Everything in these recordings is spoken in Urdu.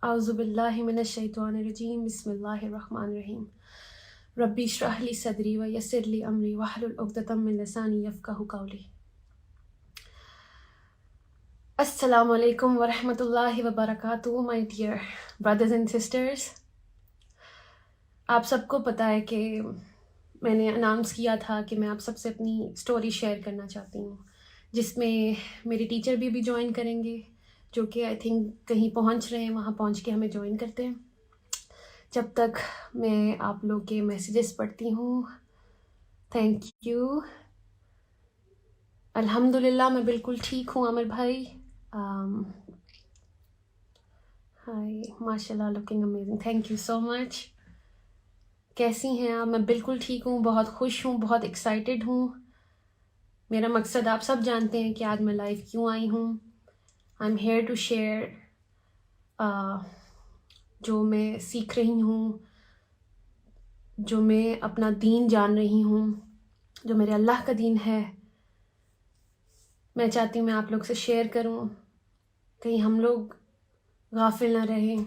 اعوذ باللہ من الشیطان الرجیم بسم اللہ الرحمن الرحیم ربی اشرح لی صدری ویسر لی امری واحلل عقدۃ من لسانی یفقہوا قولی۔ السلام علیکم ورحمۃ اللہ وبرکاتہ my dear brothers and sisters. آپ سب کو پتہ ہے کہ میں نے اناؤنس کیا تھا کہ میں آپ سب سے اپنی اسٹوری شیئر کرنا چاہتی ہوں، جس میں میرے ٹیچر بھی جوائن کریں گے، جو کہ آئی تھنک کہیں پہنچ رہے ہیں، وہاں پہنچ کے ہمیں جوائن کرتے ہیں۔ جب تک میں آپ لوگ کے میسیجز پڑھتی ہوں، تھینک یو۔ الحمدللہ میں بالکل ٹھیک ہوں عامر بھائی۔ ہائی، ماشاء اللہ، looking amazing, thank you so much. کیسی ہیں آپ؟ میں بالکل ٹھیک ہوں، بہت خوش ہوں، بہت ایکسائٹیڈ ہوں۔ میرا مقصد آپ سب جانتے ہیں کہ آج میں لائف کیوں آئی ہوں۔ I am here to share جو میں سیکھ رہی ہوں، جو میں اپنا دین جان رہی ہوں، جو میرے اللہ کا دین ہے، میں چاہتی ہوں میں آپ لوگ سے شیئر کروں، کہیں ہم لوگ غافل نہ رہیں۔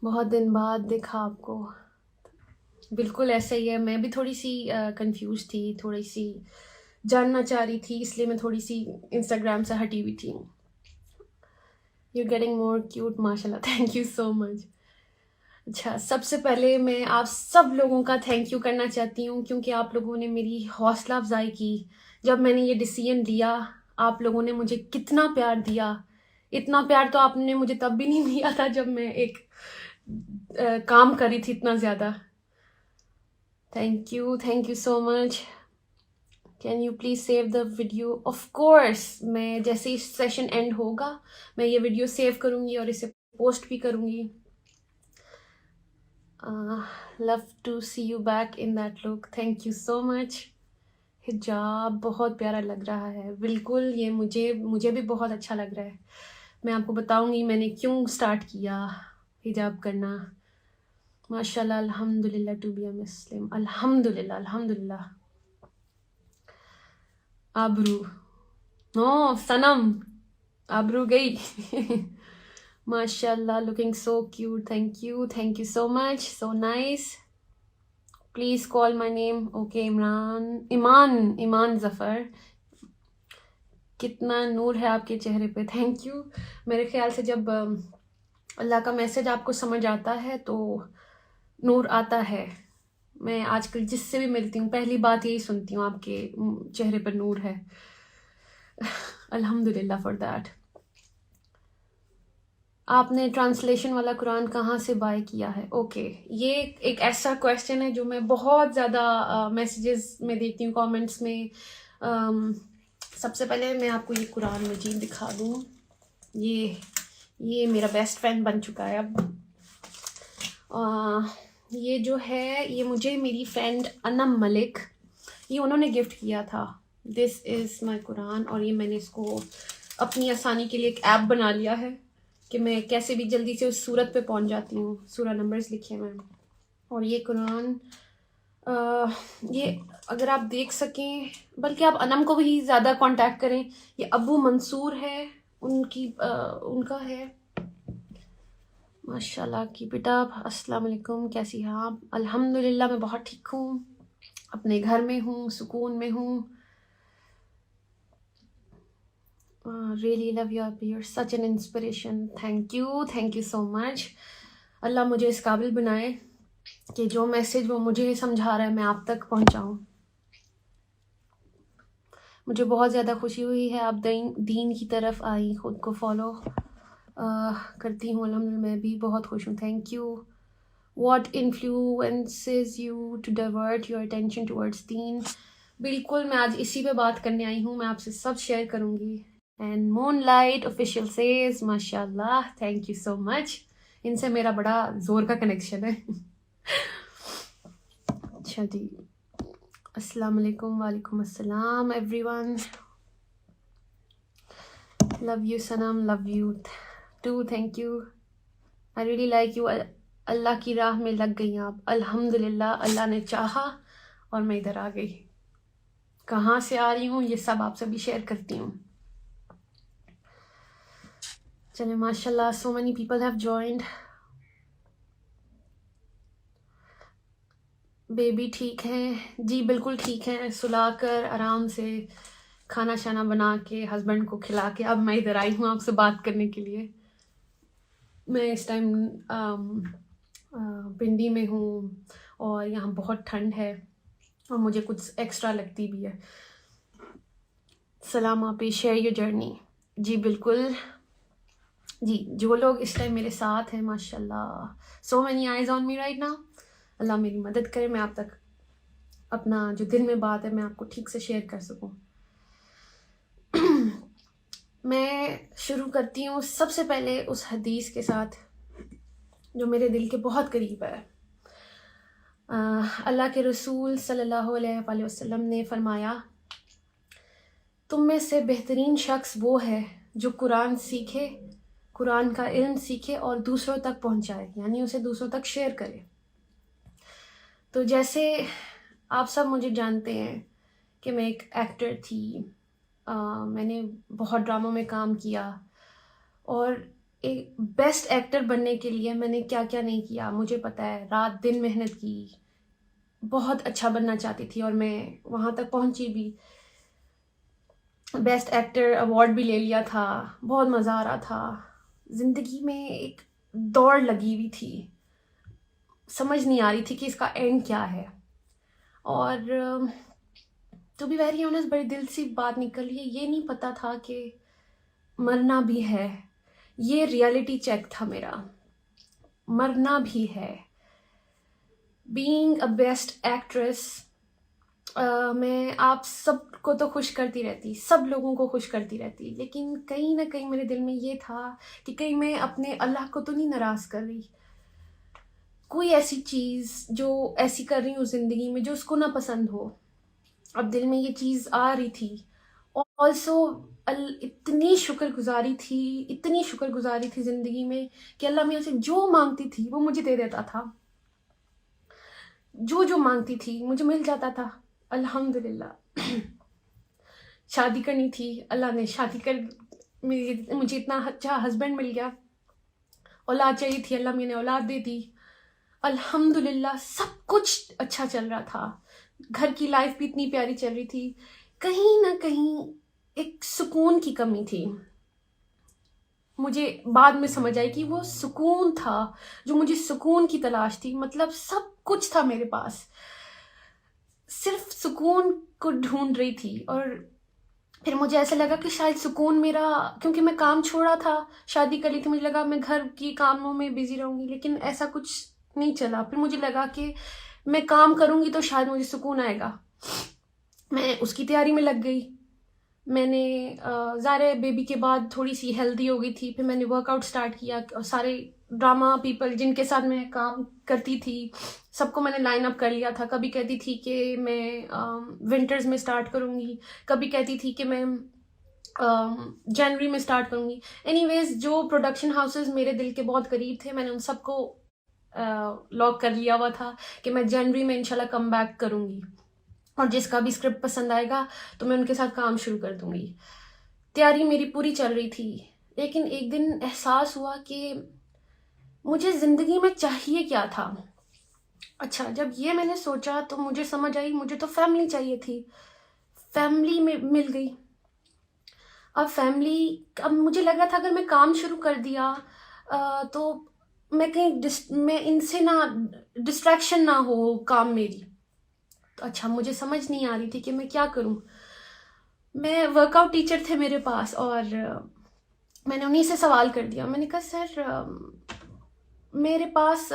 بہت دن بعد دیکھا آپ کو، بالکل ایسا ہی ہے، میں بھی تھوڑی سی کنفیوز تھی، تھوڑی سی جاننا چاہ رہی تھی، اس لیے میں تھوڑی سی انسٹاگرام سے ہٹی ہوئی تھی۔ یو گیٹنگ مور کیوٹ، ماشاء اللہ، تھینک یو سو مچ۔ اچھا، سب سے پہلے میں آپ سب لوگوں کا تھینک یو کرنا چاہتی ہوں، کیونکہ آپ لوگوں نے میری حوصلہ افزائی کی۔ جب میں نے یہ ڈیسیژن لیا، آپ لوگوں نے مجھے کتنا پیار دیا۔ اتنا پیار تو آپ نے مجھے تب بھی نہیں دیا تھا جب میں ایک کام کری تھی اتنا زیادہ۔ Thank you so much. Can you please save the video? Of course, میں جیسے ہی سیشن اینڈ ہوگا میں یہ ویڈیو سیو کروں گی اور اسے پوسٹ بھی کروں گی۔ Love to see you back in that look, thank you so much. حجاب بہت پیارا لگ رہا ہے، بالکل، یہ مجھے بھی بہت اچھا لگ رہا ہے۔ میں آپ کو بتاؤں گی میں نے کیوں سٹارٹ کیا حجاب کرنا۔ ماشاء اللہ، الحمد للہ ٹو بی اے مسلم، الحمد للہ، الحمد للہ۔ آبرو، نو صنم، آبرو گئی۔ ماشاء اللہ، looking so cute, thank you so much, so nice. Please call my name, okay, Eman Zafar. کتنا نور ہے آپ کے چہرے پہ، تھینک یو۔ میرے خیال سے جب اللہ کا میسج آپ کو سمجھ آتا ہے تو نور آتا ہے۔ میں آج کل جس سے بھی ملتی ہوں پہلی بات یہی سنتی ہوں، آپ کے چہرے پر نور ہے۔ الحمد للہ فار دیٹ۔ آپ نے ٹرانسلیشن والا قرآن کہاں سے بائی کیا ہے؟ اوکے، یہ ایک ایسا کویسچن ہے جو میں بہت زیادہ میسیجز میں دیکھتی ہوں، کامنٹس میں۔ سب سے پہلے میں آپ کو یہ قرآن مجید دکھا دوں۔ یہ میرا بیسٹ فرینڈ بن چکا ہے اب۔ یہ جو ہے، یہ مجھے میری فرینڈ انم ملک، یہ انہوں نے گفٹ کیا تھا۔ دس از مائی قرآن، اور یہ میں نے اس کو اپنی آسانی کے لیے ایک ایپ بنا لیا ہے کہ میں کیسے بھی جلدی سے اس سورت پہ پہنچ جاتی ہوں۔ سورہ نمبرز لکھے ہوئے ہیں، اور یہ قرآن یہ اگر آپ دیکھ سکیں، بلکہ آپ انم کو بھی زیادہ کانٹیکٹ کریں، یہ ابو منصور ہے، ان کا ہے۔ ماشاء اللہ کی بیٹا، السلام علیکم، کیسی ہیں آپ؟ الحمدللہ میں بہت ٹھیک ہوں، اپنے گھر میں ہوں، سکون میں ہوں۔ ریئلی لو یو ابی، you are such an inspiration. Thank you so much. اللہ مجھے اس قابل بنائے کہ جو میسج وہ مجھے سمجھا رہا ہے میں آپ تک پہنچاؤں۔ مجھے بہت زیادہ خوشی ہوئی ہے آپ دین کی طرف آئی، خود کو فالو کرتی ہوں، الحمدللہ میں بھی بہت خوش ہوں۔ Thank you. What influences you to divert your attention towards them? بالکل، میں آج اسی پہ بات کرنے آئی ہوں، میں آپ سے سب شیئر کروں گی۔ And moonlight official says, ماشاء اللہ، تھینک یو سو مچ۔ ان سے میرا بڑا زور کا کنیکشن ہے۔ اچھا جی، السلام علیکم، وعلیکم السلام everyone. Love you Sanam, love you too, thank you, I really like you. اللہ کی راہ میں لگ گئی آپ، الحمدللہ، اللہ نے چاہا اور میں ادھر آ گئی۔ کہاں سے آ رہی ہوں یہ سب آپ سے بھی شیئر کرتی ہوں۔ چلے ماشاء اللہ so many people have joined. Baby ٹھیک ہیں جی بالکل ٹھیک ہیں, سلا کر آرام سے کھانا شانا بنا کے ہسبینڈ کو کھلا کے اب میں ادھر آئی ہوں آپ سے بات کرنے کے لیے. میں اس ٹائم پنڈی میں ہوں اور یہاں بہت ٹھنڈ ہے اور مجھے کچھ ایکسٹرا لگتی بھی ہے. سلام آپ شیئر یور جرنی. جی بالکل جی, جو لوگ اس ٹائم میرے ساتھ ہیں ماشاء اللہ, so many eyes on me right now. اللہ میری مدد کرے میں آپ تک اپنا جو دل میں بات ہے میں آپ کو ٹھیک سے شیئر کر سکوں. میں شروع کرتی ہوں سب سے پہلے اس حدیث کے ساتھ جو میرے دل کے بہت قریب ہے. اللہ کے رسول صلی اللہ علیہ وآلہ وسلم نے فرمایا, تم میں سے بہترین شخص وہ ہے جو قرآن سیکھے, قرآن کا علم سیکھے اور دوسروں تک پہنچائے, یعنی اسے دوسروں تک شیئر کرے. تو جیسے آپ سب مجھے جانتے ہیں کہ میں ایک ایکٹر تھی, میں نے بہت ڈراموں میں کام کیا اور ایک بیسٹ ایکٹر بننے کے لیے میں نے کیا کیا نہیں کیا مجھے پتہ ہے. رات دن محنت کی, بہت اچھا بننا چاہتی تھی اور میں وہاں تک پہنچی بھی. بیسٹ ایکٹر ایوارڈ بھی لے لیا تھا, بہت مزہ آ رہا تھا. زندگی میں ایک دوڑ لگی ہوئی تھی, سمجھ نہیں آ رہی تھی کہ اس کا اینڈ کیا ہے. اور ٹو بی ویری آنیسٹ بڑی دل سی بات نکل رہی ہے, یہ نہیں پتا تھا کہ مرنا بھی ہے. یہ ریئلٹی چیک تھا میرا, مرنا بھی ہے. بینگ اے بیسٹ ایکٹریس, میں آپ سب کو تو خوش کرتی رہتی, سب لوگوں کو خوش کرتی رہتی, لیکن کہیں نہ کہیں میرے دل میں یہ تھا کہ کہیں میں اپنے اللہ کو تو نہیں ناراض کر رہی. کوئی ایسی چیز جو ایسی کر رہی ہوں زندگی میں جو اس کو نہ پسند ہو. اب دل میں یہ چیز آ رہی تھی. آلسو اتنی شکر گزاری تھی زندگی میں کہ اللہ میاں سے جو مانگتی تھی وہ مجھے دے دیتا تھا, جو مانگتی تھی مجھے مل جاتا تھا. الحمدللہ. شادی کرنی تھی, اللہ نے شادی کر, مجھے اتنا اچھا ہسبینڈ مل گیا. اولاد چاہیے تھی, اللہ میں نے اولاد دے دی. الحمدللہ سب کچھ اچھا چل رہا تھا, گھر کی لائف بھی اتنی پیاری چل رہی تھی. کہیں نہ کہیں ایک سکون کی کمی تھی. مجھے بعد میں سمجھ آئی کہ وہ سکون تھا جو مجھے سکون کی تلاش تھی. مطلب سب کچھ تھا میرے پاس, صرف سکون کو ڈھونڈ رہی تھی. اور پھر مجھے ایسا لگا کہ شاید سکون میرا, کیونکہ میں کام چھوڑا تھا, شادی کر لی تھی, مجھے لگا میں گھر کی کاموں میں بزی رہوں گی, لیکن ایسا کچھ نہیں چلا. پھر مجھے لگا کہ میں کام کروں گی تو شاید مجھے سکون آئے گا. میں اس کی تیاری میں لگ گئی. میں نے ظاہر بیبی کے بعد تھوڑی سی ہیلدی ہو گئی تھی, پھر میں نے ورک آؤٹ سٹارٹ کیا. سارے ڈرامہ پیپل جن کے ساتھ میں کام کرتی تھی سب کو میں نے لائن اپ کر لیا تھا. کبھی کہتی تھی کہ میں ونٹرز میں سٹارٹ کروں گی, کبھی کہتی تھی کہ میں جنوری میں سٹارٹ کروں گی. اینی ویز جو پروڈکشن ہاؤسز میرے دل کے بہت قریب تھے میں نے ان سب کو لاک کر لیا ہوا تھا کہ میں جنوری میں انشاءاللہ کم بیک کروں گی, اور جس کا بھی اسکرپٹ پسند آئے گا تو میں ان کے ساتھ کام شروع کر دوں گی. تیاری میری پوری چل رہی تھی, لیکن ایک دن احساس ہوا کہ مجھے زندگی میں چاہیے کیا تھا. اچھا, جب یہ میں نے سوچا تو مجھے سمجھ آئی مجھے تو فیملی چاہیے تھی. فیملی میں مل گئی. اب مجھے لگا تھا اگر میں کام شروع کر دیا تو میں کہیں میں ان سے نہ ڈسٹریکشن نہ ہو کام میری. تو اچھا, مجھے سمجھ نہیں آ رہی تھی کہ میں کیا کروں. میں ورک آؤٹ ٹیچر تھے میرے پاس, اور میں نے انہیں سے سوال کر دیا. میں نے کہا سر میرے پاس,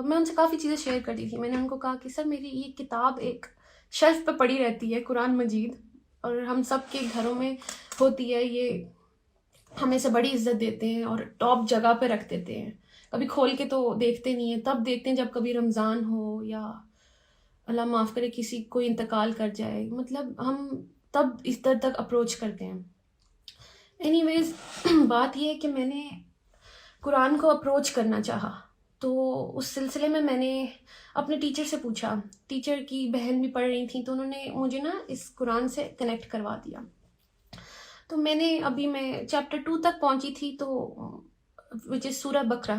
میں ان سے کافی چیزیں شیئر کرتی تھی. میں نے ان کو کہا کہ سر میری یہ کتاب ایک شیلف پہ پڑی رہتی ہے, قرآن مجید, اور ہم سب کے گھروں میں ہوتی ہے, یہ ہمیں سے بڑی عزت دیتے ہیں اور ٹاپ جگہ پہ رکھ دیتے ہیں. کبھی کھول کے تو دیکھتے نہیں ہیں, تب دیکھتے ہیں جب کبھی رمضان ہو یا اللہ معاف کرے کسی کوئی انتقال کر جائے, مطلب ہم تب اس در تک اپروچ کرتے ہیں. اینی ویز بات یہ ہے کہ میں نے قرآن کو اپروچ کرنا چاہا, تو اس سلسلے میں نے اپنے ٹیچر سے پوچھا. ٹیچر کی بہن بھی پڑھ رہی تھیں تو انہوں نے مجھے نا اس قرآن سے کنیکٹ کروا دیا. تو میں چیپٹر 2 تک پہنچی تھی، تو وچ از سورہ بقرہ.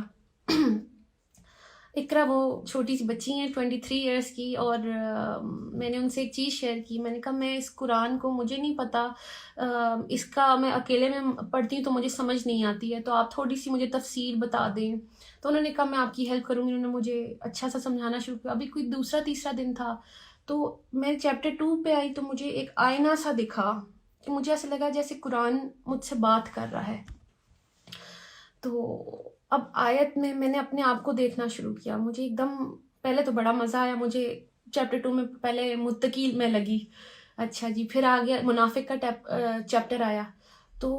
اقرا وہ چھوٹی سی بچی ہیں 23 ایئرس کی، اور میں نے ان سے ایک چیز شیئر کی. میں نے کہا میں اس قرآن کو مجھے نہیں پتا، اس کا میں اکیلے میں پڑھتی ہوں تو مجھے سمجھ نہیں آتی ہے، تو آپ تھوڑی سی مجھے تفسیر بتا دیں. تو انہوں نے کہا میں آپ کی ہیلپ کروں گی. انہوں نے مجھے اچھا سا سمجھانا شروع کیا. ابھی کوئی دوسرا تیسرا دن تھا تو میں چیپٹر 2 پہ آئی، تو مجھے ایک آئینہ سا دکھا کہ مجھے ایسا لگا جیسے قرآن مجھ سے بات کر رہا ہے. تو اب آیت میں نے اپنے آپ کو دیکھنا شروع کیا. مجھے ایک دم پہلے تو بڑا مزہ آیا. مجھے چیپٹر 2 میں پہلے متقی میں لگی، اچھا جی، پھر آگے منافق کا چیپٹر آیا. تو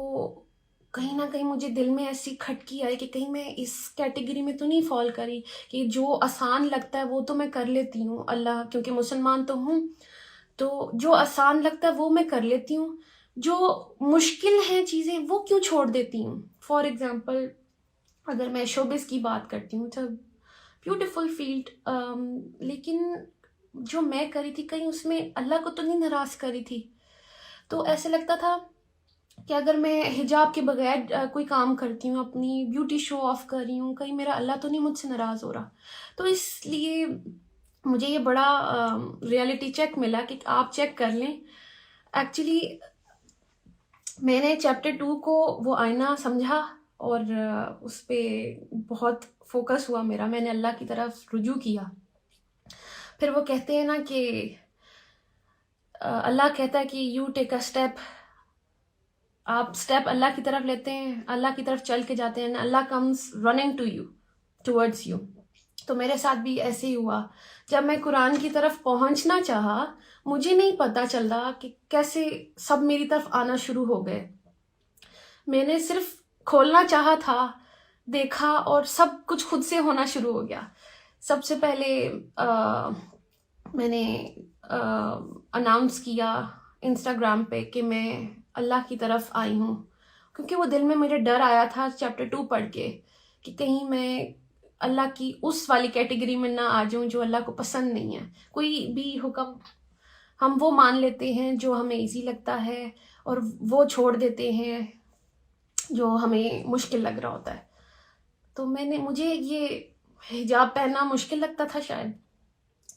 کہیں نہ کہیں مجھے دل میں ایسی کھٹکی آئی کہ کہیں میں اس کیٹیگری میں تو نہیں فال کری کہ جو آسان لگتا ہے وہ تو میں کر لیتی ہوں، اللہ کیونکہ مسلمان تو ہوں، تو جو آسان لگتا ہے وہ میں کر لیتی ہوں، جو مشکل ہیں چیزیں وہ کیوں چھوڑ دیتی ہوں. فار ایگزامپل اگر میں شوبز کی بات کرتی ہوں، تو بیوٹیفل فیلڈ، لیکن جو میں کری تھی کہیں اس میں اللہ کو تو نہیں ناراض کری تھی. تو ایسے لگتا تھا کہ اگر میں حجاب کے بغیر کوئی کام کرتی ہوں، اپنی بیوٹی شو آف کر رہی ہوں، کہیں میرا اللہ تو نہیں مجھ سے ناراض ہو رہا. تو اس لیے مجھے یہ بڑا ریئلٹی چیک ملا کہ آپ چیک کر لیں. ایکچولی میں نے چیپٹر 2 کو وہ آئینہ سمجھا اور اس پہ بہت فوکس ہوا میرا. میں نے اللہ کی طرف رجوع کیا. پھر وہ کہتے ہیں نا کہ اللہ کہتا ہے کہ یو ٹیک اے اسٹیپ، آپ اسٹیپ اللہ کی طرف لیتے ہیں، اللہ کی طرف چل کے جاتے ہیں، اللہ comes running to you, towards you. تو میرے ساتھ بھی ایسے ہی ہوا. جب میں قرآن کی طرف پہنچنا چاہا، مجھے نہیں پتا چل رہا کہ کیسے سب میری طرف آنا شروع ہو گئے. میں نے صرف کھولنا چاہا تھا، دیکھا اور سب کچھ خود سے ہونا شروع ہو گیا. سب سے پہلے میں نے اناؤنس کیا انسٹاگرام پہ کہ میں اللہ کی طرف آئی ہوں، کیونکہ وہ دل میں میرے ڈر آیا تھا چیپٹر 2 پڑھ کے کہ کہیں میں اللہ کی اس والی کیٹیگری میں نہ آ جاؤں جو اللہ کو پسند نہیں ہے. کوئی بھی حکم ہم وہ مان لیتے ہیں جو ہمیں ایزی لگتا ہے اور وہ چھوڑ دیتے ہیں جو ہمیں مشکل لگ رہا ہوتا ہے. تو مجھے یہ حجاب پہننا مشکل لگتا تھا شاید،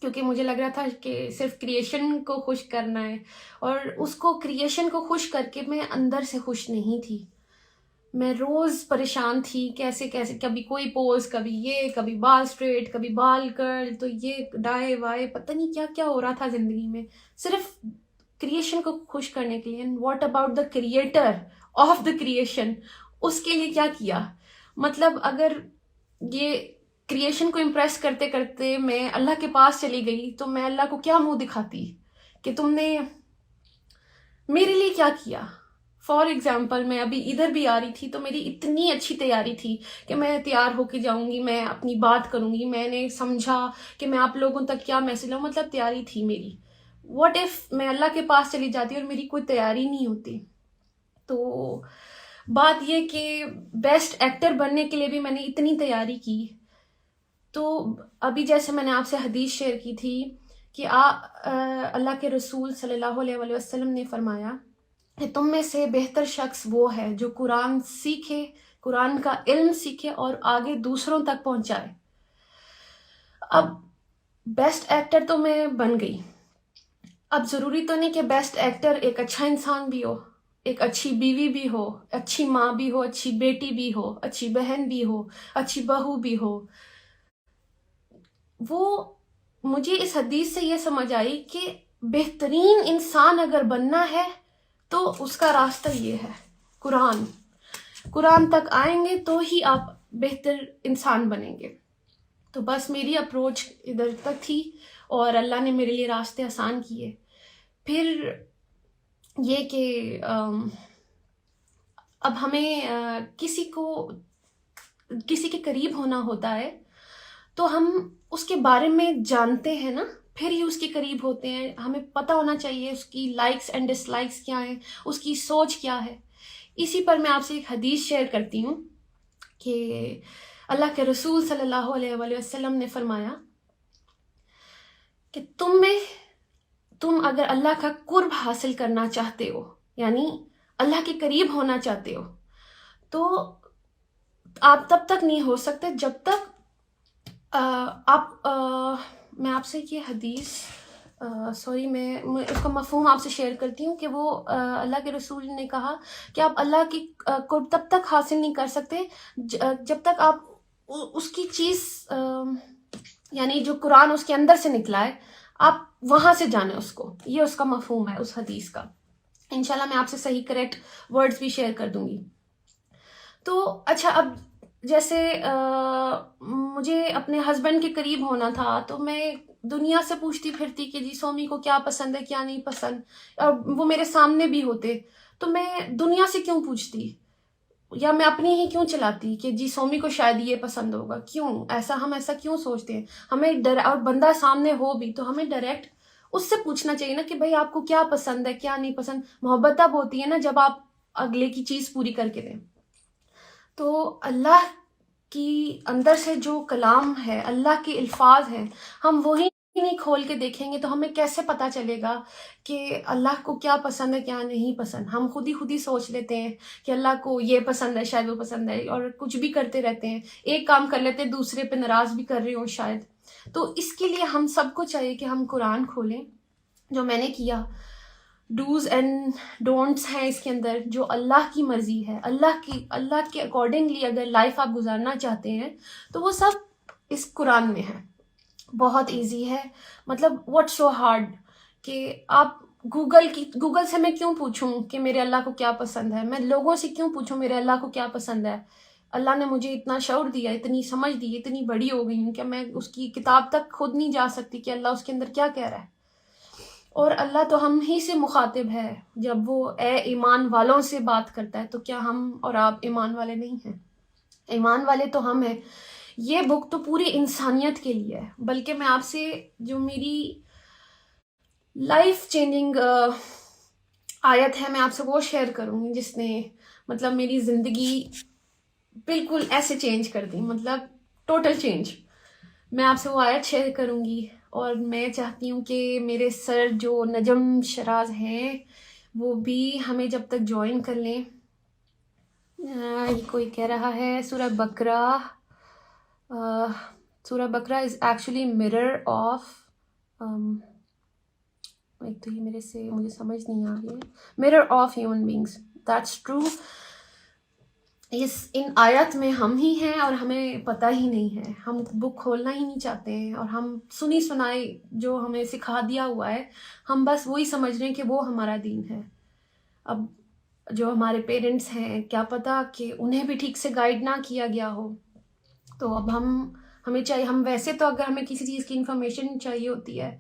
کیونکہ مجھے لگ رہا تھا کہ صرف کریشن کو خوش کرنا ہے، اور اس کو کریشن کو خوش کر کے میں اندر سے خوش نہیں تھی. میں روز پریشان تھی، کیسے کبھی کوئی پوز، کبھی یہ، کبھی بال اسٹریٹ، کبھی بال کرل، تو یہ ڈائے وائے، پتہ نہیں کیا کیا ہو رہا تھا زندگی میں صرف کریشن کو خوش کرنے کے لیے. And what about the creator of the creation, اس کے لیے کیا کیا؟ مطلب اگر یہ کریشن کو امپریس کرتے کرتے میں اللہ کے پاس چلی گئی تو میں اللہ کو کیا منہ دکھاتی کہ تم نے میرے لیے کیا کیا. فار ایگزامپل میں ابھی ادھر بھی آ رہی تھی تو میری اتنی اچھی تیاری تھی کہ میں تیار ہو کے جاؤں گی، میں اپنی بات کروں گی، میں نے سمجھا کہ میں آپ لوگوں تک کیا میسج لاؤں، مطلب تیاری تھی میری. واٹ ایف میں اللہ کے پاس چلی جاتی اور میری کوئی تیاری نہیں ہوتی؟ تو بات یہ کہ بیسٹ ایکٹر بننے کے لیے بھی میں نے اتنی تیاری کی. تو ابھی جیسے میں نے آپ سے حدیث شیئر کی تھی کہ اللہ کے رسول صلی اللہ علیہ وآلہ وسلم نے فرمایا کہ تم میں سے بہتر شخص وہ ہے جو قرآن سیکھے، قرآن کا علم سیکھے اور آگے دوسروں تک پہنچائے. اب بیسٹ ایکٹر تو میں بن گئی. اب ضروری تو نہیں کہ بیسٹ ایکٹر ایک اچھا انسان بھی ہو، ایک اچھی بیوی بھی ہو، اچھی ماں بھی ہو، اچھی بیٹی بھی ہو، اچھی بہن بھی ہو، اچھی بہو بھی ہو. وہ مجھے اس حدیث سے یہ سمجھ آئی کہ بہترین انسان اگر بننا ہے تو اس کا راستہ یہ ہے، قرآن تک آئیں گے تو ہی آپ بہتر انسان بنیں گے. تو بس میری اپروچ ادھر تک تھی اور اللہ نے میرے لیے راستے آسان کیے. پھر یہ کہ اب ہمیں کسی کے قریب ہونا ہوتا ہے تو ہم اس کے بارے میں جانتے ہیں نا، پھر ہی اس کے قریب ہوتے ہیں. ہمیں پتہ ہونا چاہیے اس کی لائکس اینڈ ڈس لائکس کیا ہیں، اس کی سوچ کیا ہے. اسی پر میں آپ سے ایک حدیث شیئر کرتی ہوں کہ اللہ کے رسول صلی اللہ علیہ وآلہ وسلم نے فرمایا کہ تم اگر اللہ کا قرب حاصل کرنا چاہتے ہو، یعنی اللہ کے قریب ہونا چاہتے ہو تو آپ تب تک نہیں ہو سکتے جب تک آپ میں آپ سے یہ حدیث سوری میں اس کا مفہوم آپ سے شیئر کرتی ہوں کہ وہ اللہ کے رسول نے کہا کہ آپ اللہ کی قرب تب تک حاصل نہیں کر سکتے جب تک آپ اس کی چیز یعنی جو قرآن اس کے اندر سے نکلا ہے آپ وہاں سے جانیں اس کو. یہ اس کا مفہوم ہے اس حدیث کا. انشاءاللہ میں آپ سے صحیح کریکٹ ورڈز بھی شیئر کر دوں گی. تو اچھا اب جیسے مجھے اپنے ہسبینڈ کے قریب ہونا تھا تو میں دنیا سے پوچھتی پھرتی کہ جی سومی کو کیا پسند ہے کیا نہیں پسند, اور وہ میرے سامنے بھی ہوتے تو میں دنیا سے کیوں پوچھتی یا میں اپنی ہی کیوں چلاتی کہ جی سومی کو شاید یہ پسند ہوگا. کیوں ہم ایسا کیوں سوچتے ہیں؟ ہمیں اور بندہ سامنے ہو بھی تو ہمیں ڈائریکٹ اس سے پوچھنا چاہیے نا کہ بھائی آپ کو کیا پسند ہے کیا نہیں پسند. محبت تب ہوتی ہے نا جب آپ اگلے کی چیز پوری کر کے دیں. تو اللہ کی اندر سے جو کلام ہے, اللہ کے الفاظ ہیں, ہم وہی نہیں کھول کے دیکھیں گے تو ہمیں کیسے پتہ چلے گا کہ اللہ کو کیا پسند ہے کیا نہیں پسند. ہم خود ہی سوچ لیتے ہیں کہ اللہ کو یہ پسند ہے شاید وہ پسند ہے, اور کچھ بھی کرتے رہتے ہیں, ایک کام کر لیتے ہیں دوسرے پہ ناراض بھی کر رہے ہوں شاید. تو اس کے لیے ہم سب کو چاہیے کہ ہم قرآن کھولیں, جو میں نے کیا. ڈوز اینڈ ڈونٹس ہیں اس کے اندر, جو اللہ کی مرضی ہے, اللہ کے اکارڈنگلی اگر لائف آپ گزارنا چاہتے ہیں تو وہ سب اس قرآن میں ہے. بہت ایزی ہے, مطلب واٹ سو ہارڈ کہ آپ گوگل سے میں کیوں پوچھوں کہ میرے اللہ کو کیا پسند ہے, میں لوگوں سے کیوں پوچھوں میرے اللہ کو کیا پسند ہے. اللہ نے مجھے اتنا شعور دیا, اتنی سمجھ دی, اتنی بڑی ہو گئی ہوں کہ میں اس کی کتاب تک خود نہیں جا سکتی کہ اللہ اس کے اندر کیا کہہ رہا ہے. اور اللہ تو ہم ہی سے مخاطب ہے, جب وہ اے ایمان والوں سے بات کرتا ہے تو کیا ہم اور آپ ایمان والے نہیں ہیں؟ ایمان والے تو ہم ہیں. یہ بک تو پوری انسانیت کے لیے ہے, بلکہ میں آپ سے جو میری لائف چینجنگ آیت ہے میں آپ سے وہ شیئر کروں گی جس نے مطلب میری زندگی بالکل ایسے چینج کر دی, مطلب ٹوٹل چینج. میں آپ سے وہ آیت شیئر کروں گی, اور میں چاہتی ہوں کہ میرے سر جو نجم شراز ہیں وہ بھی ہمیں جب تک جوائن کر لیں. کوئی کہہ رہا ہے Surah Baqarah, Surah Baqarah is actually mirror of, ایک تو یہ مجھے سمجھ نہیں آ رہی ہے, mirror of human beings. That's true. ان آیت میں ہم ہی ہیں اور ہمیں پتہ ہی نہیں ہے, ہم بک کھولنا ہی نہیں چاہتے ہیں, اور ہم سنی سنائی جو ہمیں سکھا دیا ہوا ہے ہم بس وہی سمجھ رہے ہیں کہ وہ ہمارا دین ہے. اب جو ہمارے پیرنٹس ہیں کیا پتہ کہ انہیں بھی ٹھیک سے گائیڈ نہ کیا گیا ہو. تو اب ہمیں چاہیے, ہم ویسے تو اگر ہمیں کسی چیز کی انفارمیشن چاہیے ہوتی ہے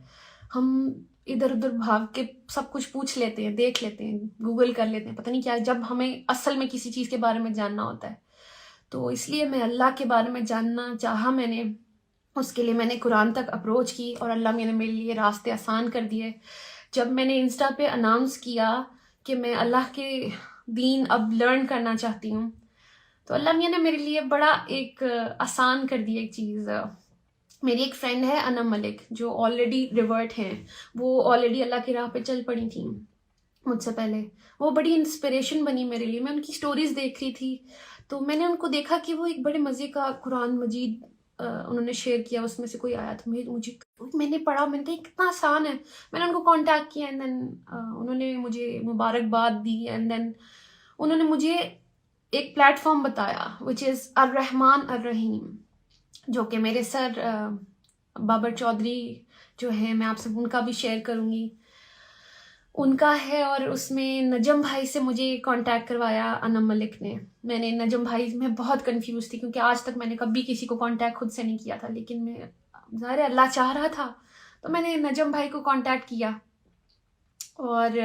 ہم ادھر ادھر بھاگ کے سب کچھ پوچھ لیتے ہیں, دیکھ لیتے ہیں, گوگل کر لیتے ہیں, پتہ نہیں کیا, جب ہمیں اصل میں کسی چیز کے بارے میں جاننا ہوتا ہے. تو اس لیے میں اللہ کے بارے میں جاننا چاہا, میں نے اس کے لیے میں نے قرآن تک اپروچ کی, اور اللہ نے میرے لیے راستے آسان کر دیے. جب میں نے انسٹا پہ اناؤنس کیا کہ میں اللہ کے دین اب لرن کرنا چاہتی ہوں تو اللہ میاں نے میرے لیے بڑا ایک آسان کر دی ایک چیز. میری ایک فرینڈ ہے انم ملک جو آلریڈی ریورٹ ہیں, وہ آلریڈی اللہ کی راہ پہ چل پڑی تھیں مجھ سے پہلے. وہ بڑی انسپریشن بنی میرے لیے. میں ان کی سٹوریز دیکھ رہی تھی تو میں نے ان کو دیکھا کہ وہ ایک بڑے مزے کا قرآن مجید انہوں نے شیئر کیا, اس میں سے کوئی آیا تو میں نے پڑھا, میں نے کہا کتنا آسان ہے. میں نے ان کو کانٹیکٹ کیا, اینڈ دین انہوں نے مجھے مبارکباد دی, اینڈ دین انہوں نے مجھے ایک پلیٹ فارم بتایا وچ از الرحمن الرحیم, جو کہ میرے سر بابر چودھری جو ہیں, میں آپ سے ان کا بھی شیئر کروں گی, ان کا ہے. اور اس میں نجم بھائی سے مجھے کانٹیکٹ کروایا انم ملک نے. میں نے نجم بھائی میں بہت کنفیوز تھی کیونکہ آج تک میں نے کبھی کسی کو کانٹیکٹ خود سے نہیں کیا تھا, لیکن میں ظاہر اللہ چاہ رہا تھا تو میں نے نجم بھائی کو کانٹیکٹ کیا, اور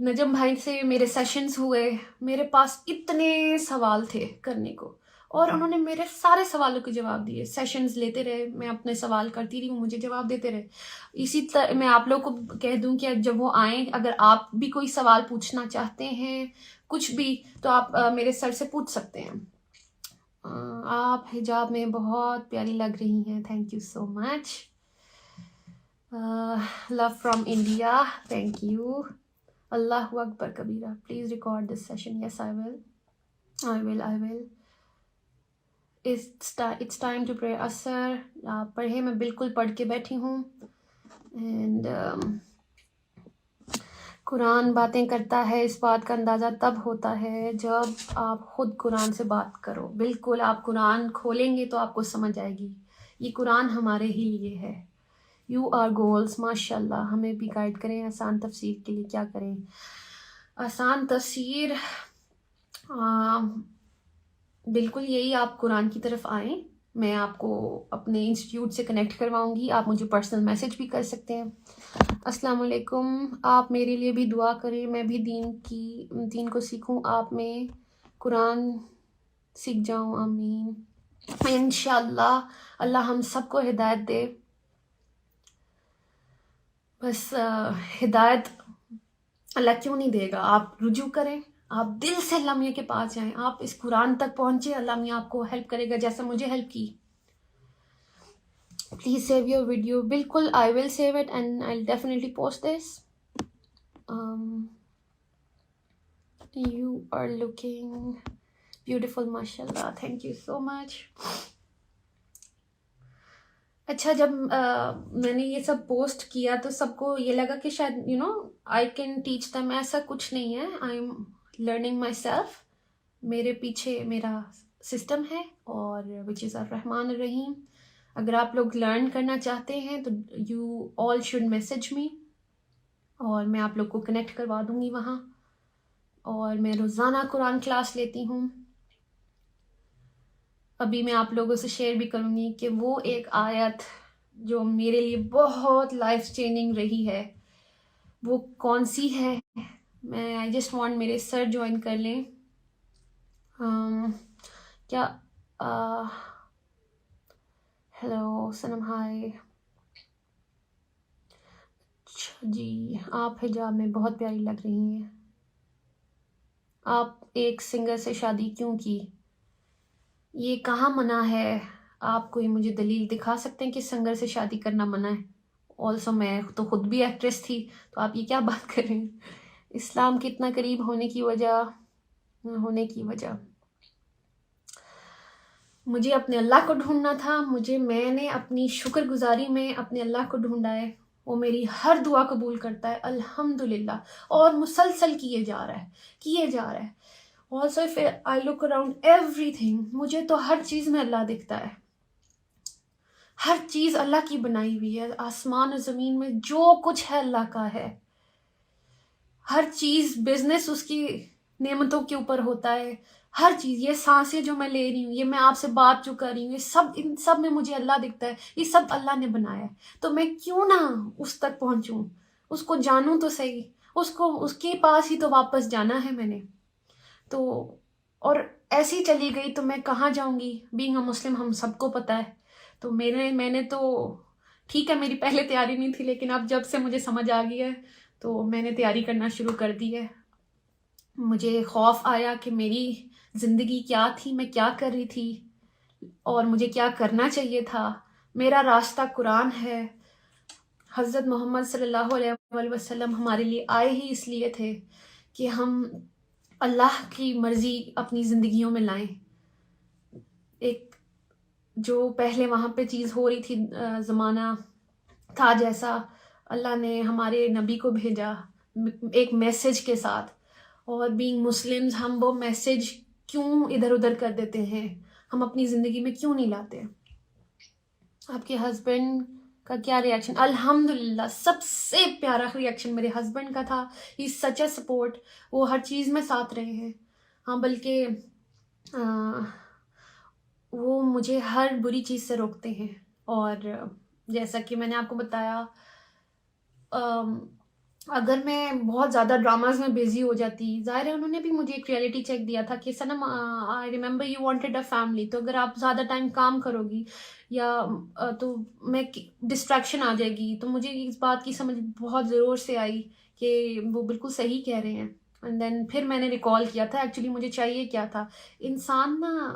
نجم بھائی سے میرے سیشنز ہوئے. میرے پاس اتنے سوال تھے کرنے کو, اور انہوں نے میرے سارے سوالوں کے جواب دیے. سیشنز لیتے رہے, میں اپنے سوال کرتی رہی, وہ مجھے جواب دیتے رہے. اسی طرح میں آپ لوگوں کو کہہ دوں کہ جب وہ آئیں, اگر آپ بھی کوئی سوال پوچھنا چاہتے ہیں کچھ بھی تو آپ میرے سر سے پوچھ سکتے ہیں. آپ حجاب میں بہت پیاری لگ رہی ہیں, thank you so much. Love from India, thank you. Allahu Akbar Kabira. Please record this session. Yes, I will. I will. It's time to pray Asr. آپ پڑھے, میں بالکل پڑھ کے بیٹھی ہوں. اینڈ قرآن باتیں کرتا ہے, اس بات کا اندازہ تب ہوتا ہے جب آپ خود قرآن سے بات کرو. بالکل آپ قرآن کھولیں گے تو آپ کو سمجھ آئے گی. یہ قرآن ہمارے ہی لیے ہے. You are goals. ماشاء اللہ, ہمیں بھی گائیڈ کریں آسان تفسیر کے لیے. کیا کریں آسان تفسیر؟ بالکل یہی, آپ قرآن کی طرف آئیں. میں آپ کو اپنے انسٹیٹیوٹ سے کنیکٹ کرواؤں گی. آپ مجھے پرسنل میسج بھی کر سکتے ہیں. السلام علیکم. آپ میرے لیے بھی دعا کریں, میں بھی دین کو سیکھوں, آپ میں قرآن سیکھ جاؤں. آمین. انشاءاللہ اللہ ہم سب کو ہدایت دے. بس ہدایت اللہ کیوں نہیں دے گا؟ آپ رجوع کریں, آپ دل سے اللہ میاں کے پاس جائیں, آپ اس قرآن تک پہنچے, اللہ میاں آپ کو ہیلپ کرے گا جیسا مجھے ہیلپ کی. Please save your video. بالکل I will save it and I will definitely post this. You are looking beautiful. ماشاء اللہ, تھینک یو سو مچ. اچھا, جب میں نے یہ سب پوسٹ کیا تو سب کو یہ لگا کہ شاید آئی کین ٹیچ دیم. ایسا کچھ نہیں ہے. I am learning my self. میرے پیچھے میرا سسٹم ہے اور وچ از الرحمن الرحیم. اگر آپ لوگ لرن کرنا چاہتے ہیں تو you all should message me, اور میں آپ لوگ کو کنیکٹ کروا دوں گی وہاں. اور میں روزانہ قرآن کلاس لیتی ہوں. ابھی میں آپ لوگوں سے شیئر بھی کروں گی کہ وہ ایک آیت جو میرے لیے بہت لائف چینجنگ رہی ہے وہ کون سی ہے. میں آئی جسٹ وانٹ میرے سر جوائن کر لیں. کیا ہیلو سنم, ہائے. جی, آپ حجاب میں بہت پیاری لگ رہی ہیں. آپ ایک سنگر سے شادی کیوں کی؟ یہ کہاں منع ہے؟ آپ کوئی مجھے دلیل دکھا سکتے ہیں کہ سنگر سے شادی کرنا منع ہے؟ آلسو میں تو خود بھی ایکٹریس تھی, تو آپ یہ کیا بات کر رہے ہیں؟ اسلام کے اتنا قریب ہونے کی وجہ مجھے اپنے اللہ کو ڈھونڈنا تھا. میں نے اپنی شکر گزاری میں اپنے اللہ کو ڈھونڈا ہے. وہ میری ہر دعا قبول کرتا ہے الحمدللہ, اور مسلسل کیے جا رہا ہے. Also if I look around everything, مجھے تو ہر چیز میں اللہ دکھتا ہے. ہر چیز اللہ کی بنائی ہوئی ہے. آسمان و زمین میں جو کچھ ہے اللہ کا ہے. ہر چیز, بزنس اس کی نعمتوں کے اوپر ہوتا ہے. ہر چیز, یہ سانسیں جو میں لے رہی ہوں, یہ میں آپ سے بات جو کر رہی ہوں, ان سب میں مجھے اللہ دکھتا ہے. یہ سب اللہ نے بنایا ہے. تو میں کیوں نہ اس تک پہنچوں, اس کو جانوں تو صحیح. اس کے پاس ہی تو واپس جانا ہے میں نے. تو اور ایسی چلی گئی تو میں کہاں جاؤں گی؟ بینگ اے مسلم ہم سب کو پتہ ہے. تو میں نے تو ٹھیک ہے, میری پہلے تیاری نہیں تھی, لیکن اب جب سے مجھے سمجھ آ گئی ہے تو میں نے تیاری کرنا شروع کر دی ہے. مجھے خوف آیا کہ میری زندگی کیا تھی, میں کیا کر رہی تھی, اور مجھے کیا کرنا چاہیے تھا. میرا راستہ قرآن ہے. حضرت محمد صلی اللہ علیہ وسلم ہمارے لیے آئے ہی اس لیے تھے کہ ہم اللہ کی مرضی اپنی زندگیوں میں لائیں. ایک جو پہلے وہاں پہ چیز ہو رہی تھی, زمانہ تھا جیسا, اللہ نے ہمارے نبی کو بھیجا ایک میسج کے ساتھ. اور بینگ مسلمز ہم وہ میسج کیوں ادھر ادھر کر دیتے ہیں؟ ہم اپنی زندگی میں کیوں نہیں لاتے؟ آپ کے ہسبینڈ کا کیا ریئیکشن؟ الحمدللہ سب سے پیارا ریئیکشن میرے ہسبینڈ کا تھا. ہی سچ اے سپورٹ. وہ ہر چیز میں ساتھ رہے ہیں. ہاں, بلکہ وہ مجھے ہر بری چیز سے روکتے ہیں. اور جیسا کہ میں نے آپ کو بتایا, اگر میں بہت زیادہ ڈراماز میں بزی ہو جاتی, ظاہر ہے انہوں نے بھی مجھے ایک ریئلٹی چیک دیا تھا کہ Sanam, I remember you wanted a family. تو اگر آپ زیادہ ٹائم کام کرو گی یا تو میں ڈسٹریکشن آ جائے گی. تو مجھے اس بات کی سمجھ بہت زور سے آئی کہ وہ بالکل صحیح کہہ رہے ہیں. اینڈ دین پھر میں نے ریکال کیا تھا ایکچولی مجھے چاہیے کیا تھا. انسان نا,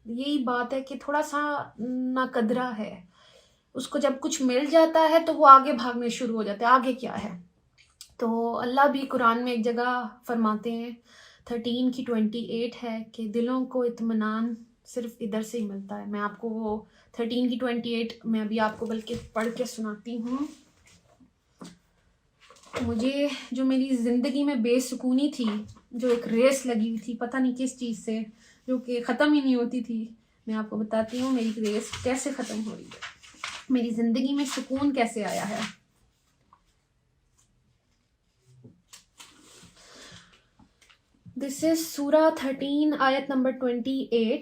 یہی بات ہے کہ تھوڑا سا ناقدرہ ہے. اس کو جب کچھ مل جاتا ہے تو وہ آگے بھاگنے شروع ہو جاتا ہے, آگے کیا ہے. تو اللہ بھی قرآن میں ایک جگہ فرماتے ہیں 13 کی 28 ہے کہ دلوں کو اطمینان صرف ادھر سے ہی ملتا ہے. میں آپ کو وہ 13 کی 28 میں ابھی آپ کو بلکہ پڑھ کے سناتی ہوں. مجھے جو میری زندگی میں بے سکونی تھی، جو ایک ریس لگی ہوئی تھی پتہ نہیں کس چیز سے، جو کہ ختم ہی نہیں ہوتی تھی، میں آپ کو بتاتی ہوں میری ریس کیسے ختم ہو رہی ہے، میری زندگی میں سکون کیسے آیا ہے. دس از سورہ 13 آیت نمبر 28.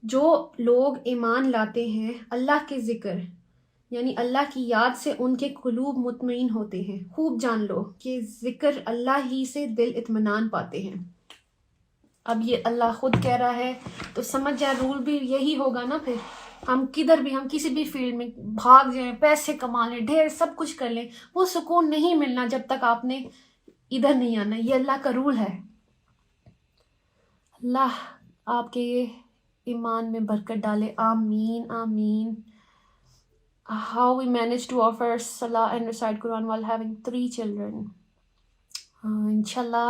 جو لوگ ایمان لاتے ہیں اللہ کے ذکر یعنی اللہ کی یاد سے ان کے قلوب مطمئن ہوتے ہیں. خوب جان لو کہ ذکر اللہ ہی سے دل اطمینان پاتے ہیں. اب یہ اللہ خود کہہ رہا ہے تو سمجھ جائے رول بھی یہی ہوگا نا. پھر ہم کدھر بھی، ہم کسی بھی فیلڈ میں بھاگ جائیں، پیسے کما لیں، ڈھیر سب کچھ کر لیں، وہ سکون نہیں ملنا جب تک آپ نے ادھر نہیں آنا. یہ اللہ کا رول ہے. اللہ آپ کے ایمان میں برکت ڈالے. آمین آمین. How we managed to offer Salah and recite Quran while having 3 children. انشاءاللہ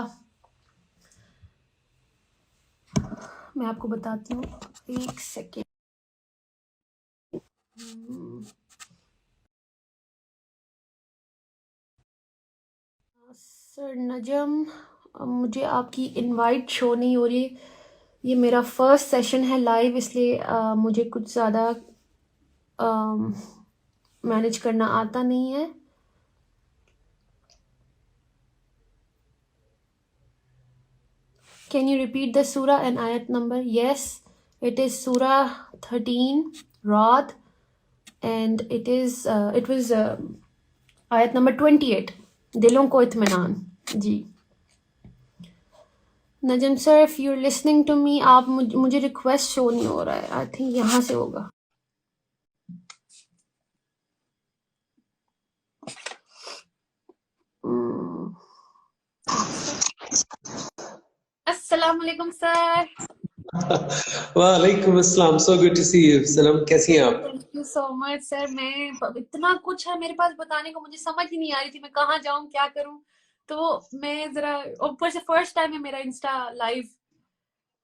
میں آپ کو بتاتی ہوں. ایک سیکنڈ. سر نجم، مجھے آپ کی انوائٹ شو نہیں ہو رہی. یہ میرا فرسٹ سیشن ہے لائیو، اس لیے مجھے کچھ زیادہ مینیج کرنا آتا نہیں ہے. Can you repeat the surah and ayat number? Yes, it is Surah 13, Ra'd, and it was ayat number 28. دلوں کو اطمینان. جی نجم سر، if you're listening to me، آپ مجھے ریکویسٹ شو نہیں ہو رہا ہے. آئی تھنک یہاں سے ہوگا. السلام علیکم سر. وعلیکم السلام. So good to see you. سلام، کیسی ہیں آپ؟ Thank you so much sir. میں اتنا کچھ ہے میرے پاس بتانے کو، مجھے سمجھ ہی نہیں آ رہی تھی میں کہاں جاؤں کیا کروں. تو میں ذرا اوپر سے فرسٹ ٹائم ہے میرا انسٹا لائیو،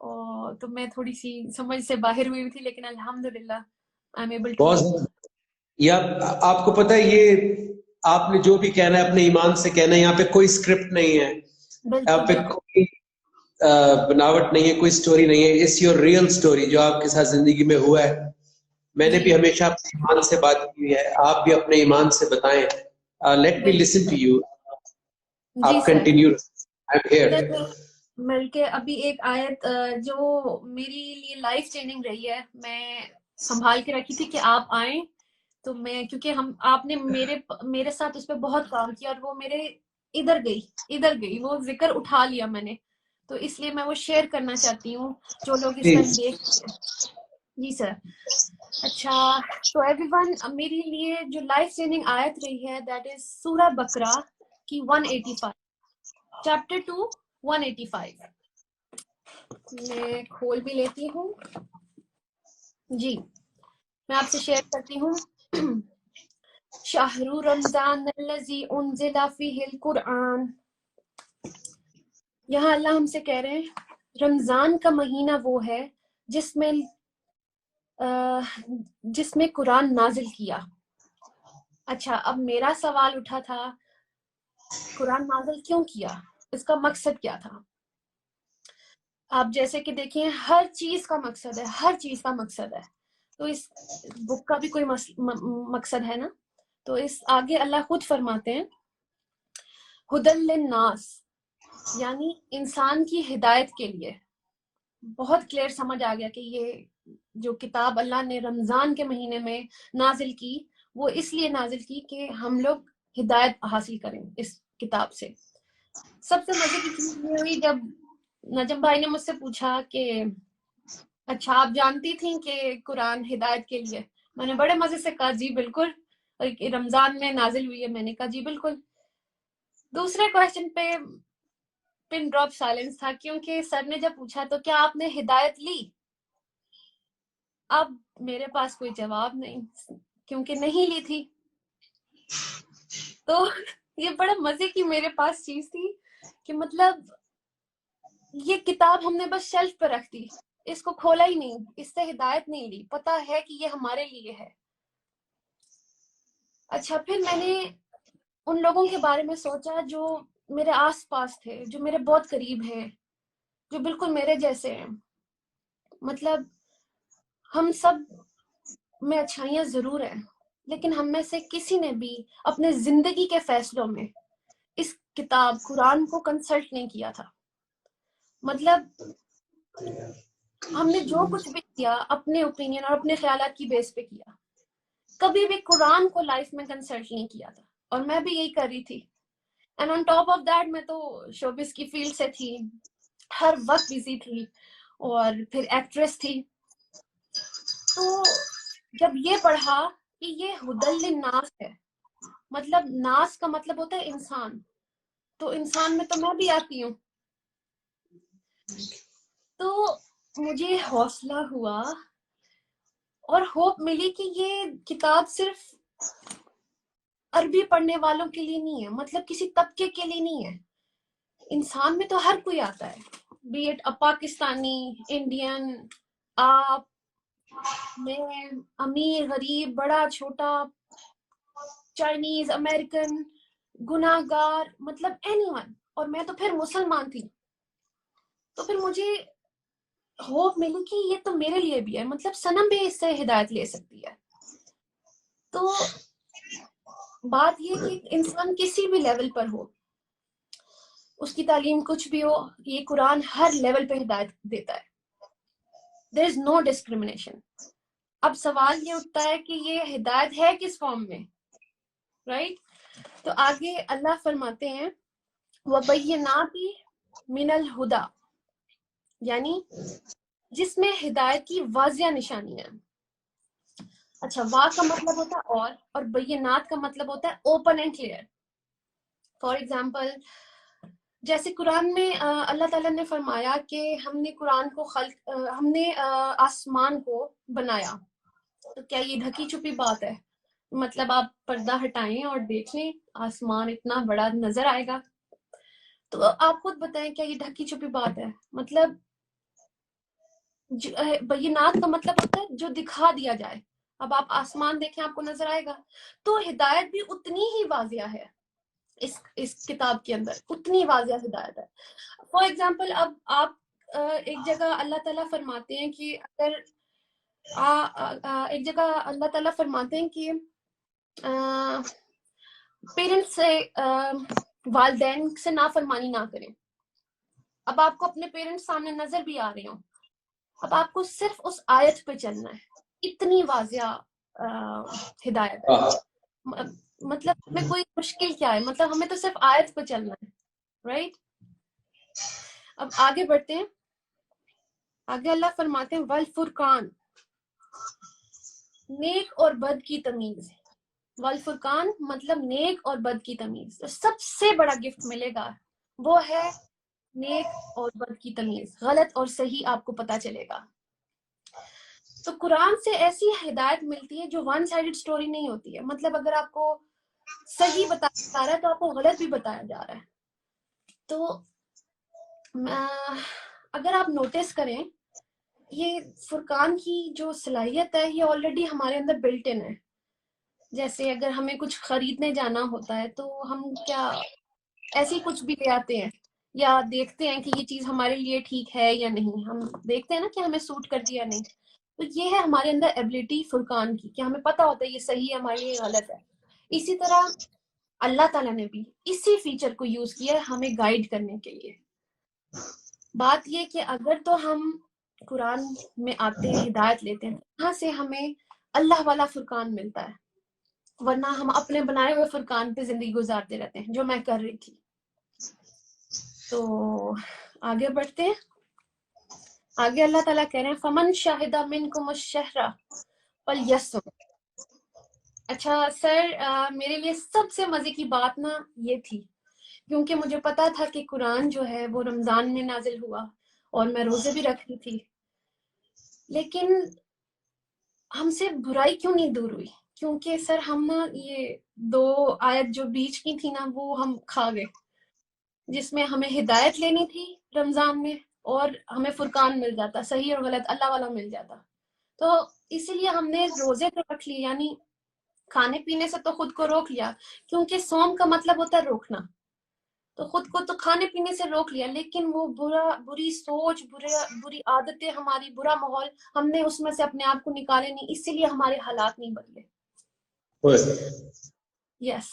اور تو میں تھوڑی سی سمجھ سے باہر ہوئی تھی، لیکن الحمدللہ آئی ایم ایبل ٹو. بہت یا آپ کو پتہ ہے، یہ آپ نے جو بھی کہنا ہے اپنے ایمان سے کہنا ہے. یہاں پہ کوئی اسکرپٹ نہیں ہے، یہاں پہ کوئی بناوٹ نہیں ہے، کوئی سٹوری نہیں ہے. اٹس یور ریئل سٹوری جو آپ کے ساتھ زندگی میں ہوا ہے. میں نے بھی ہمیشہ اپنے ایمان سے بات کی ہے، آپ بھی اپنے ایمان سے بتائیں. Let me listen to you. آپ کنٹینیو. I am here. مل کے ابھی ایک آیت جو میری لیے لائف چینجنگ رہی ہے، میں سنبھال کے رکھی تھی کہ آپ آئیں. تو میں کیونکہ آپ نے میرے ساتھ اس پہ بہت کام کیا، اور وہ میرے ادھر گئی وہ ذکر اٹھا لیا میں نے، تو اس لیے میں وہ شیئر کرنا چاہتی ہوں جو لوگ اس ٹائم دیکھ. جی سر. اچھا تو ایوری ون، میری لیے جو لائف چینجنگ آیت رہی ہے دیٹ از سورہ بقرہ کی 185، چیپٹر 2 185. میں کھول بھی لیتی ہوں. جی میں آپ سے شیئر کرتی ہوں. شہر رمضان الذی انزل فیہ القرآن. یہاں اللہ ہم سے کہہ رہے ہیں رمضان کا مہینہ وہ ہے جس میں قرآن نازل کیا. اچھا اب میرا سوال اٹھا تھا قرآن نازل کیوں کیا، اس کا مقصد کیا تھا. آپ جیسے کہ دیکھیں ہر چیز کا مقصد ہے، تو اس بک کا بھی کوئی مقصد ہے نا. تو اس آگے اللہ خود فرماتے ہیں ہدی للناس، یعنی انسان کی ہدایت کے لیے. بہت کلیئر سمجھ آ گیا کہ یہ جو کتاب اللہ نے رمضان کے مہینے میں نازل کی، وہ اس لیے نازل کی کہ ہم لوگ ہدایت حاصل کریں اس کتاب سے. سب سے مزے کی چیز یہ ہوئی جب نجم بھائی نے مجھ سے پوچھا کہ اچھا آپ جانتی تھیں کہ قرآن ہدایت کے لیے. میں نے بڑے مزے سے کہا جی بالکل، رمضان میں نازل ہوئی ہے. میں نے کہا جی بالکل. دوسرے کویسچن پہ پن ڈراپ سائلنس تھا، کیونکہ سر نے جب پوچھا تو کیا آپ نے ہدایت لی، اب میرے پاس کوئی جواب نہیں کیونکہ نہیں لی تھی. تو یہ بڑا مزے کی میرے پاس چیز تھی کہ مطلب یہ کتاب ہم نے بس شیلف پہ رکھ دی, اس کو کھولا ہی نہیں, اس سے ہدایت نہیں لی, پتا ہے کہ یہ ہمارے لیے ہے. اچھا پھر میں نے ان لوگوں کے بارے میں سوچا جو میرے آس پاس تھے, جو میرے بہت قریب ہیں, جو بالکل میرے جیسے ہیں. مطلب ہم سب میں اچھائیاں ضرور ہیں, لیکن ہم میں سے کسی نے بھی اپنے زندگی کے فیصلوں میں اس کتاب قرآن کو کنسلٹ نہیں کیا تھا. مطلب ہم نے جو کچھ بھی کیا اپنے اوپینین اور اپنے خیالات کی بیس پہ کیا, کبھی بھی قرآن کو لائف میں کنسلٹ نہیں کیا تھا. اور میں بھی یہی کر رہی تھی. And on top of that میں تو شوبز کی فیلڈ سے تھی, ہر وقت بزی تھی, اور پھر ایکٹریس تھی. تو جب یہ پڑھا کہ یہ ہدل للناس ہے, مطلب ناس کا مطلب ہوتا ہے انسان, تو انسان میں تو میں بھی آتی ہوں. تو مجھے حوصلہ ہوا اور ہوپ ملی کہ یہ کتاب صرف عربی پڑھنے والوں کے لیے نہیں ہے, مطلب کسی طبقے کے لیے نہیں ہے. انسان میں تو ہر کوئی آتا ہے, بی اٹ پاکستانی, انڈین, آپ, میں, امیر, غریب, بڑا, چھوٹا, چائنیز, امریکن, گناہ گار, مطلب اینی ون. اور میں تو پھر مسلمان تھی. تو پھر مجھے ہوپ ملی کہ یہ تو میرے لیے بھی ہے, مطلب صنم بھی اس سے ہدایت لے سکتی ہے. تو بات یہ کہ انسان کسی بھی لیول پر ہو, اس کی تعلیم کچھ بھی ہو, یہ قرآن ہر لیول پہ ہدایت دیتا ہے. دیر از نو ڈسکریمنیشن. اب سوال یہ اٹھتا ہے کہ یہ ہدایت ہے کس فارم میں, رائٹ؟ تو آگے اللہ فرماتے ہیں وَبَيِّنَاتٍ مِنَ الْہُدَى, یعنی جس میں ہدایت کی واضح نشانیاں. اچھا, وا کا مطلب ہوتا ہے اور بینات کا مطلب ہوتا ہے open and clear. For example جیسے قرآن میں اللہ تعالیٰ نے فرمایا کہ ہم نے قرآن کو ہم نے آسمان کو بنایا. تو کیا یہ ڈھکی چھپی بات ہے؟ مطلب آپ پردہ ہٹائیں اور دیکھ لیں, آسمان اتنا بڑا نظر آئے گا. تو آپ خود بتائیں کیا یہ ڈھکی چھپی بات ہے؟ مطلب بینات کا مطلب ہوتا ہے جو دکھا دیا جائے. اب آپ آسمان دیکھیں آپ کو نظر آئے گا. تو ہدایت بھی اتنی ہی واضح ہے اس کتاب کے اندر, اتنی واضح ہدایت ہے. فار ایگزامپل اب آپ ایک جگہ اللہ تعالیٰ فرماتے ہیں کہ اگر ایک جگہ اللہ تعالیٰ فرماتے ہیں کہ پیرنٹس سے والدین سے نافرمانی نہ کریں. اب آپ کو اپنے پیرنٹس سامنے نظر بھی آ رہے ہوں, اب آپ کو صرف اس آیت پہ چلنا ہے, اتنی واضح ہدایت ہے. مطلب ہمیں کوئی مشکل کیا ہے, مطلب ہمیں تو صرف آیت پہ چلنا ہے, رائٹ؟ اب آگے بڑھتے ہیں. آگے اللہ فرماتے ہیں والفرقان, نیک اور بد کی تمیز. والفرقان مطلب نیک اور بد کی تمیز. سب سے بڑا گفٹ ملے گا وہ ہے نیک اور بد کی تمیز, غلط اور صحیح آپ کو پتا چلے گا. تو قرآن سے ایسی ہدایت ملتی ہے جو ون سائیڈڈ سٹوری نہیں ہوتی ہے. مطلب اگر آپ کو صحیح بتایا جا رہا ہے تو آپ کو غلط بھی بتایا جا رہا ہے. تو اگر آپ نوٹس کریں, یہ فرقان کی جو صلاحیت ہے یہ آلریڈی ہمارے اندر بلٹ ان ہے. جیسے اگر ہمیں کچھ خریدنے جانا ہوتا ہے تو ہم کیا ایسے ہی کچھ بھی لے آتے ہیں, یا دیکھتے ہیں کہ یہ چیز ہمارے لیے ٹھیک ہے یا نہیں, ہم دیکھتے ہیں نا کہ ہمیں سوٹ کرتی یا نہیں. تو یہ ہے ہمارے اندر ایبلٹی فرقان کی کہ ہمیں پتہ ہوتا ہے یہ صحیح ہے, ہمارے لیے غلط ہے. اسی طرح اللہ تعالیٰ نے بھی اسی فیچر کو یوز کیا ہے ہمیں گائیڈ کرنے کے لیے. بات یہ کہ اگر تو ہم قرآن میں آتے ہیں, ہدایت لیتے ہیں, وہاں سے ہمیں اللہ والا فرقان ملتا ہے, ورنہ ہم اپنے بنائے ہوئے فرقان پہ زندگی گزارتے رہتے ہیں, جو میں کر رہی تھی. تو آگے بڑھتے ہیں. آگے اللہ تعالیٰ کہہ رہے ہیں فمن شاہد منکم الشہر فلیصم. اچھا سر, میرے لیے سب سے مزے کی بات نا یہ تھی, کیونکہ مجھے پتا تھا کہ قرآن جو ہے وہ رمضان میں نازل ہوا اور میں روزے بھی رکھ رہی تھی, لیکن ہم سے برائی کیوں نہیں دور ہوئی؟ کیونکہ سر ہم نا یہ 2 آیت جو بیچ کی تھی نا وہ ہم کھا گئے، جس میں ہمیں ہدایت لینی تھی رمضان میں، اور ہمیں فرقان مل جاتا، صحیح اور غلط اللہ والا مل جاتا. تو اسی لیے ہم نے روزے تو رکھ لیے، یعنی کھانے پینے سے تو خود کو روک لیا، کیونکہ صوم کا مطلب ہوتا ہے روکنا. تو خود کو تو کھانے پینے سے روک لیا، لیکن وہ بری سوچ، بری عادتیں ہماری، برا ماحول، ہم نے اس میں سے اپنے آپ کو نکالے نہیں، اسی لیے ہمارے حالات نہیں بدلے. یس.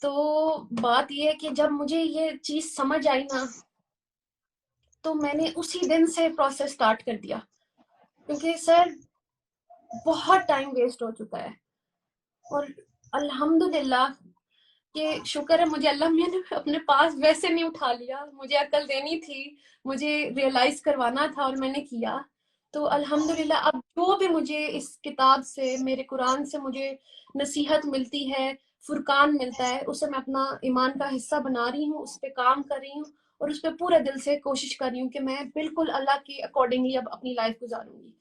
تو بات یہ ہے کہ جب مجھے یہ چیز سمجھ آئی نا، تو میں نے اسی دن سے پروسیس سٹارٹ کر دیا، کیونکہ سر بہت ٹائم ویسٹ ہو چکا ہے. اور الحمدللہ کہ شکر ہے مجھے اللہ میاں نے اپنے پاس ویسے نہیں اٹھا لیا، مجھے عقل دینی تھی، مجھے ریئلائز کروانا تھا، اور میں نے کیا. تو الحمدللہ اب جو بھی مجھے اس کتاب سے، میرے قرآن سے مجھے نصیحت ملتی ہے، فرقان ملتا ہے، اسے میں اپنا ایمان کا حصہ بنا رہی ہوں، اس پہ کام کر رہی ہوں، اور اس پہ پورے دل سے کوشش کر رہی ہوں کہ میں بالکل اللہ کے اکارڈنگلی اب اپنی لائف گزاروں گی،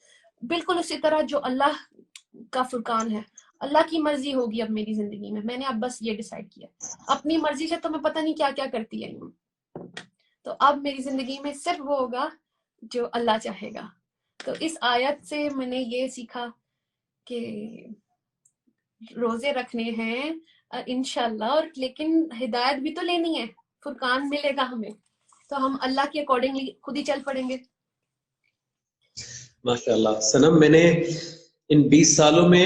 بالکل اسی طرح جو اللہ کا فرقان ہے. اللہ کی مرضی ہوگی اب میری زندگی میں نے اب بس یہ ڈیسائیڈ کیا. اپنی مرضی سے تو میں پتہ نہیں کیا کیا کرتی آئی ہوں، تو اب میری زندگی میں صرف وہ ہوگا جو اللہ چاہے گا. تو اس آیت سے میں نے یہ سیکھا کہ روزے رکھنے ہیں انشاءاللہ، اور لیکن ہدایت بھی تو لینی ہے، فرقان ملے گا ہمیں، تو ہم اللہ کے اکارڈنگلی خود ہی چل پڑیں گے. ماشاءاللہ سنم، میں نے ان 20 سالوں میں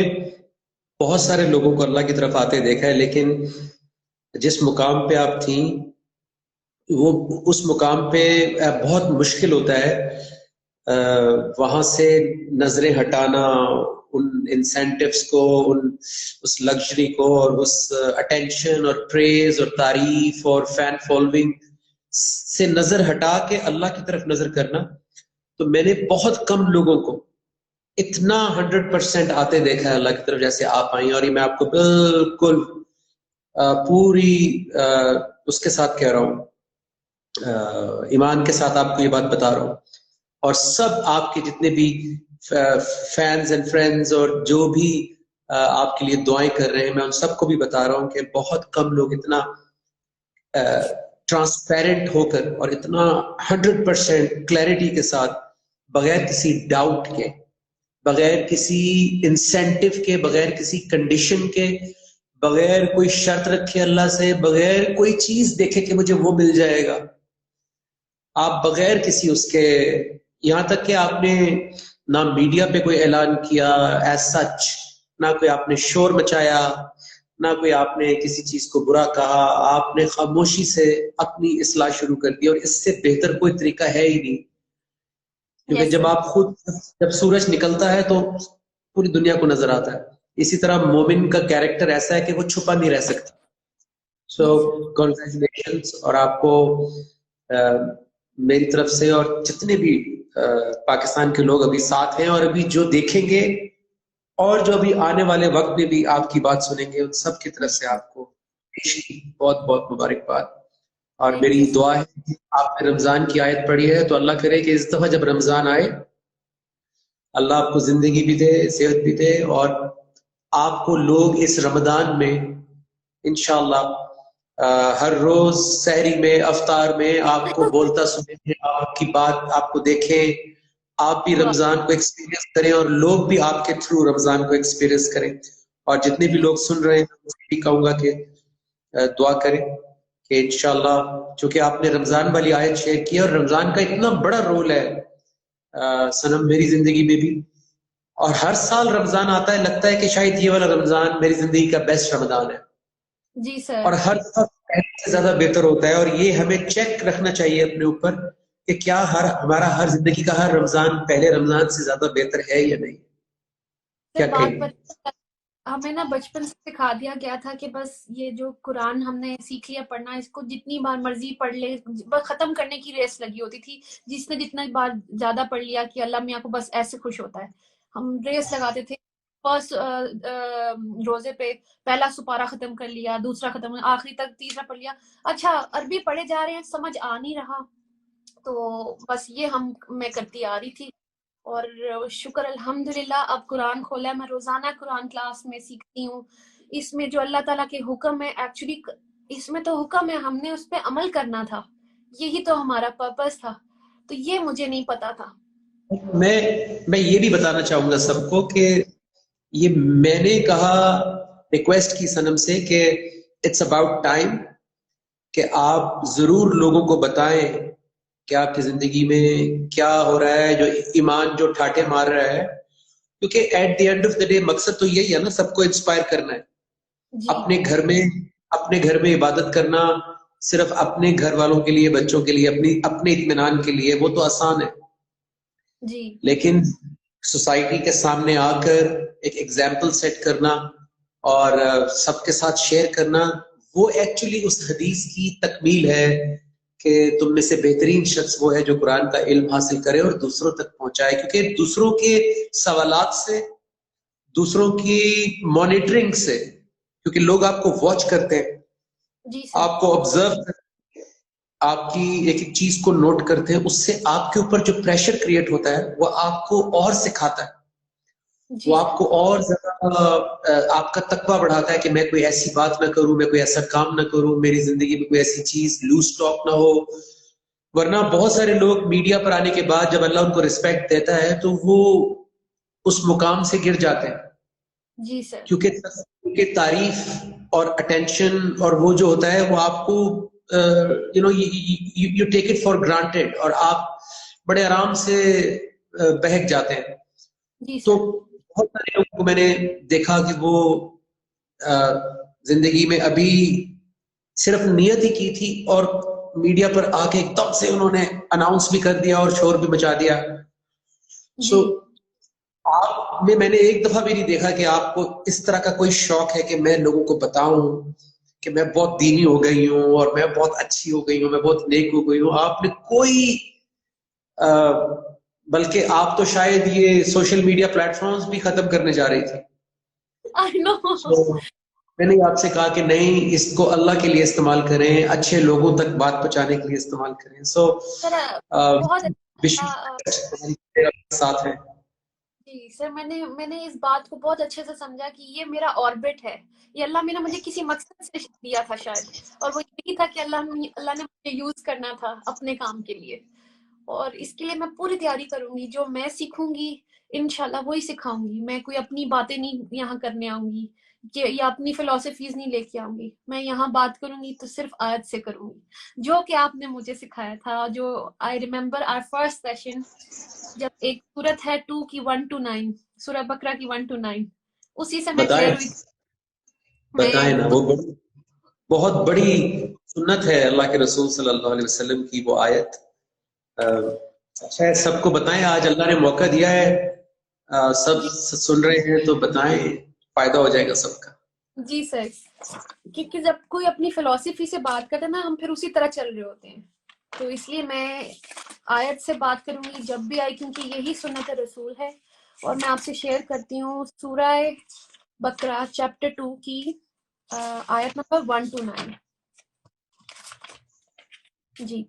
بہت سارے لوگوں کو اللہ کی طرف آتے دیکھا ہے، لیکن جس مقام پہ آپ تھیں وہ اس مقام پہ بہت مشکل ہوتا ہے وہاں سے نظریں ہٹانا، ان انسینٹیوز کو، اس لگژری کو، اور اس اٹینشن اور پریز اور تعریف اور فین فالوئنگ سے نظر ہٹا کے اللہ کی طرف نظر کرنا. تو میں نے بہت کم لوگوں کو اتنا 100% آتے دیکھا ہے اللہ کی طرف جیسے آپ آئیں. اور یہ میں آپ کو بالکل پوری اس کے ساتھ کہہ رہا ہوں، ایمان کے ساتھ آپ کو یہ بات بتا رہا ہوں. اور سب آپ کے جتنے بھی فینز اینڈ فرینڈز اور جو بھی آپ کے لیے دعائیں کر رہے ہیں، میں ان سب کو بھی بتا رہا ہوں کہ بہت کم لوگ اتنا ٹرانسپیرنٹ ہو کر اور اتنا 100% کلیئرٹی کے ساتھ، بغیر کسی ڈاؤٹ کے، بغیر کسی انسینٹیو کے، بغیر کسی کنڈیشن کے، بغیر کوئی شرط رکھے اللہ سے، بغیر کوئی چیز دیکھے کہ مجھے وہ مل جائے گا، آپ بغیر کسی اس کے، یہاں تک کہ آپ نے نہ میڈیا پہ کوئی اعلان کیا ایز سچ، نہ کوئی آپ نے شور مچایا، نہ کوئی آپ نے کسی چیز کو برا کہا، آپ نے خاموشی سے اپنی اصلاح شروع کر دی. اور اس سے بہتر کوئی طریقہ ہے ہی نہیں، کیونکہ Yes, جب sir. آپ خود، جب سورج نکلتا ہے تو پوری دنیا کو نظر آتا ہے. اسی طرح مومن کا کیریکٹر ایسا ہے کہ وہ چھپا نہیں رہ سکتا. سو Yes, sir. کنگریچولیشنز، اور آپ کو میری طرف سے اور جتنے بھی پاکستان کے لوگ ابھی ساتھ ہیں اور ابھی جو دیکھیں گے اور جو ابھی آنے والے وقت میں بھی آپ کی بات سنیں گے، ان سب کی طرف سے آپ کو بہت بہت مبارکباد. اور Thank میری you, sir. دعا ہے کہ آپ نے رمضان کی آیت پڑھی ہے تو اللہ کرے کہ اس دفعہ جب رمضان آئے، اللہ آپ کو زندگی بھی دے، صحت بھی دے، اور آپ کو لوگ اس رمضان میں انشاءاللہ ہر روز سحری میں، افطار میں آپ کو بولتا سنیں، آپ کی بات آپ کو دیکھیں، آپ بھی واہ. رمضان کو ایکسپیرینس کریں اور لوگ بھی آپ کے تھرو رمضان کو ایکسپیرینس کریں. اور جتنے بھی لوگ سن رہے ہیں میں بھی کہوں گا کہ دعا کریں کہ انشاءاللہ، چونکہ آپ نے رمضان والی آیت شیئر کی، اور رمضان کا اتنا بڑا رول ہے سنم میری زندگی میں بھی. اور ہر سال رمضان آتا ہے، لگتا ہے کہ شاید یہ والا رمضان میری زندگی کا بیسٹ رمضان ہے، جی سر. اور ہر سال پہلے سے زیادہ بہتر ہوتا ہے. اور یہ ہمیں چیک رکھنا چاہیے اپنے اوپر کہ کیا ہمارا ہر زندگی کا ہر رمضان پہلے رمضان سے زیادہ بہتر ہے یا نہیں. سر کیا بات کہیں؟ پر ہمیں نا بچپن سے سکھا دیا گیا تھا کہ بس یہ جو قرآن ہم نے سیکھ لیا پڑھنا، اس کو جتنی بار مرضی پڑھ لے، بس ختم کرنے کی ریس لگی ہوتی تھی. جس نے جتنا بار زیادہ پڑھ لیا کہ اللہ میاں کو بس ایسے خوش ہوتا ہے، ہم ریس لگاتے تھے. فرسٹ روزے پہ پہلا سپارہ ختم کر لیا، دوسرا ختم، آخری تک تیسرا پڑھ لیا. اچھا عربی پڑھے جا رہے ہیں، سمجھ آ نہیں رہا، تو بس یہ میں کرتی آ رہی تھی. اور شکر الحمدللہ اب قرآن کھولا ہے، میں روزانہ قرآن کلاس میں سیکھتی ہوں. اس میں جو اللہ تعالیٰ کے حکم ہے، ایکچولی اس میں تو حکم ہے، ہم نے اس پہ عمل کرنا تھا، یہی تو ہمارا پرپس تھا. تو یہ مجھے نہیں پتا تھا. میں یہ بھی بتانا چاہوں گا سب کو کہ یہ میں نے کہا، ریکویسٹ کی صنم سے کہ اٹس اباؤٹ ٹائم کہ آپ ضرور لوگوں کو بتائیں کہ آپ کی زندگی میں کیا ہو رہا ہے، جو ایمان جو ٹھاٹے مار رہا ہے. کیونکہ at the end of the day مقصد تو یہی ہے نا، سب کو انسپائر کرنا ہے. جی اپنے گھر میں عبادت کرنا صرف اپنے گھر والوں کے لیے، بچوں کے لیے، اپنے اطمینان کے لیے، وہ تو آسان ہے. جی لیکن سوسائٹی کے سامنے آ کر ایک ایگزامپل سیٹ کرنا اور سب کے ساتھ شیئر کرنا، وہ ایکچولی اس حدیث کی تکمیل ہے کہ تم میں سے بہترین شخص وہ ہے جو قرآن کا علم حاصل کرے اور دوسروں تک پہنچائے. کیونکہ دوسروں کے سوالات سے، دوسروں کی مانیٹرنگ سے، کیونکہ لوگ آپ کو واچ کرتے ہیں، جی سر. آپ کو آبزرو کرتے ہیں، آپ کی ایک ایک چیز کو نوٹ کرتے ہیں، اس سے آپ کے اوپر جو پریشر کریٹ ہوتا ہے وہ آپ کو اور سکھاتا ہے، جی وہ سر. آپ کو اور زیادہ آپ کا تقویٰ بڑھاتا ہے کہ میں کوئی ایسی بات نہ کروں، میں کوئی ایسا کام نہ کروں، میری زندگی میں کوئی ایسی چیز لوز ٹاک نہ ہو. ورنہ بہت سارے لوگ میڈیا پر آنے کے بعد جب اللہ ان کو رسپیکٹ دیتا ہے تو وہ اس مقام سے گر جاتے ہیں. جی سر. کیونکہ تعریف اور اٹینشن اور وہ جو ہوتا ہے وہ آپ کو you take it for granted, اور آپ بڑے آرام سے بہک جاتے ہیں. جی تو سر. بہت سارے لوگوں کو میں نے دیکھا کہ وہ زندگی میں ابھی صرف نیت ہی کی تھی اور میڈیا پر آ کے ایک دم سے انہوں نے اناؤنس بھی کر دیا اور شور بھی مچا دیا. سو جی آپ میں نے ایک دفعہ بھی نہیں دیکھا کہ آپ کو اس طرح کا کوئی شوق ہے کہ میں لوگوں کو بتاؤں کہ میں بہت دینی ہو گئی ہوں اور میں بہت اچھی ہو گئی ہوں، میں بہت نیک ہو گئی ہوں. آپ نے کوئی بلکہ آپ تو شاید یہ سوشل میڈیا پلیٹ فارمز بھی ختم کرنے جا رہی تھی. آئی نو. میں نے آپ سے کہا کہ نہیں، اس کو اللہ کے لیے استعمال کریں، اچھے لوگوں تک بات پہنچانے کے لیے استعمال کریں. سو سر بہت ساتھ ہے. جی سر، میں نے اس بات کو بہت اچھے سے سمجھا کہ یہ میرا آربٹ ہے، یہ اللہ نے مجھے کسی مقصد سے دیا تھا شاید، اور وہ یہی تھا کہ اللہ نے مجھے یوز کرنا تھا اپنے کام کے لیے. اور اس کے لیے میں پوری تیاری کروں گی، جو میں سیکھوں گی انشاءاللہ وہی سکھاؤں گی. میں کوئی اپنی باتیں نہیں یہاں کرنے آؤں گی کہ یا اپنی فلسفیز نہیں لے کے آؤں گی. میں یہاں بات کروں گی تو صرف آیت سے کروں گی، جو کہ آپ نے مجھے سکھایا تھا. جو I remember our first session, جب ایک سورت ہے 2 کی 1 to 9، سورہ بقرہ کی 1 to 9، اسی سے میں کلیئر ہوئی تھی. بتائیں نا، وہ بہت بڑی سنت ہے اللہ کے رسول صلی اللہ علیہ وسلم کی وہ آیت. اچھا ہے، سب کو بتائیں. آج اللہ نے موقع دیا ہے، سب جی سن رہے ہیں تو بتائیں، فائدہ ہو جائے گا سب کا. جی سر، کیونکہ جب کوئی اپنی فلسفی سے بات کرتا ہے نا، ہم پھر اسی طرح چل رہے ہوتے ہیں. تو اس لیے میں آیت سے بات کروں گی جب بھی آئی، کیونکہ یہی سنت رسول ہے. اور میں آپ سے شیئر کرتی ہوں سورہ بقرہ چیپٹر 2 کی آیت نمبر 1 to 9. جی.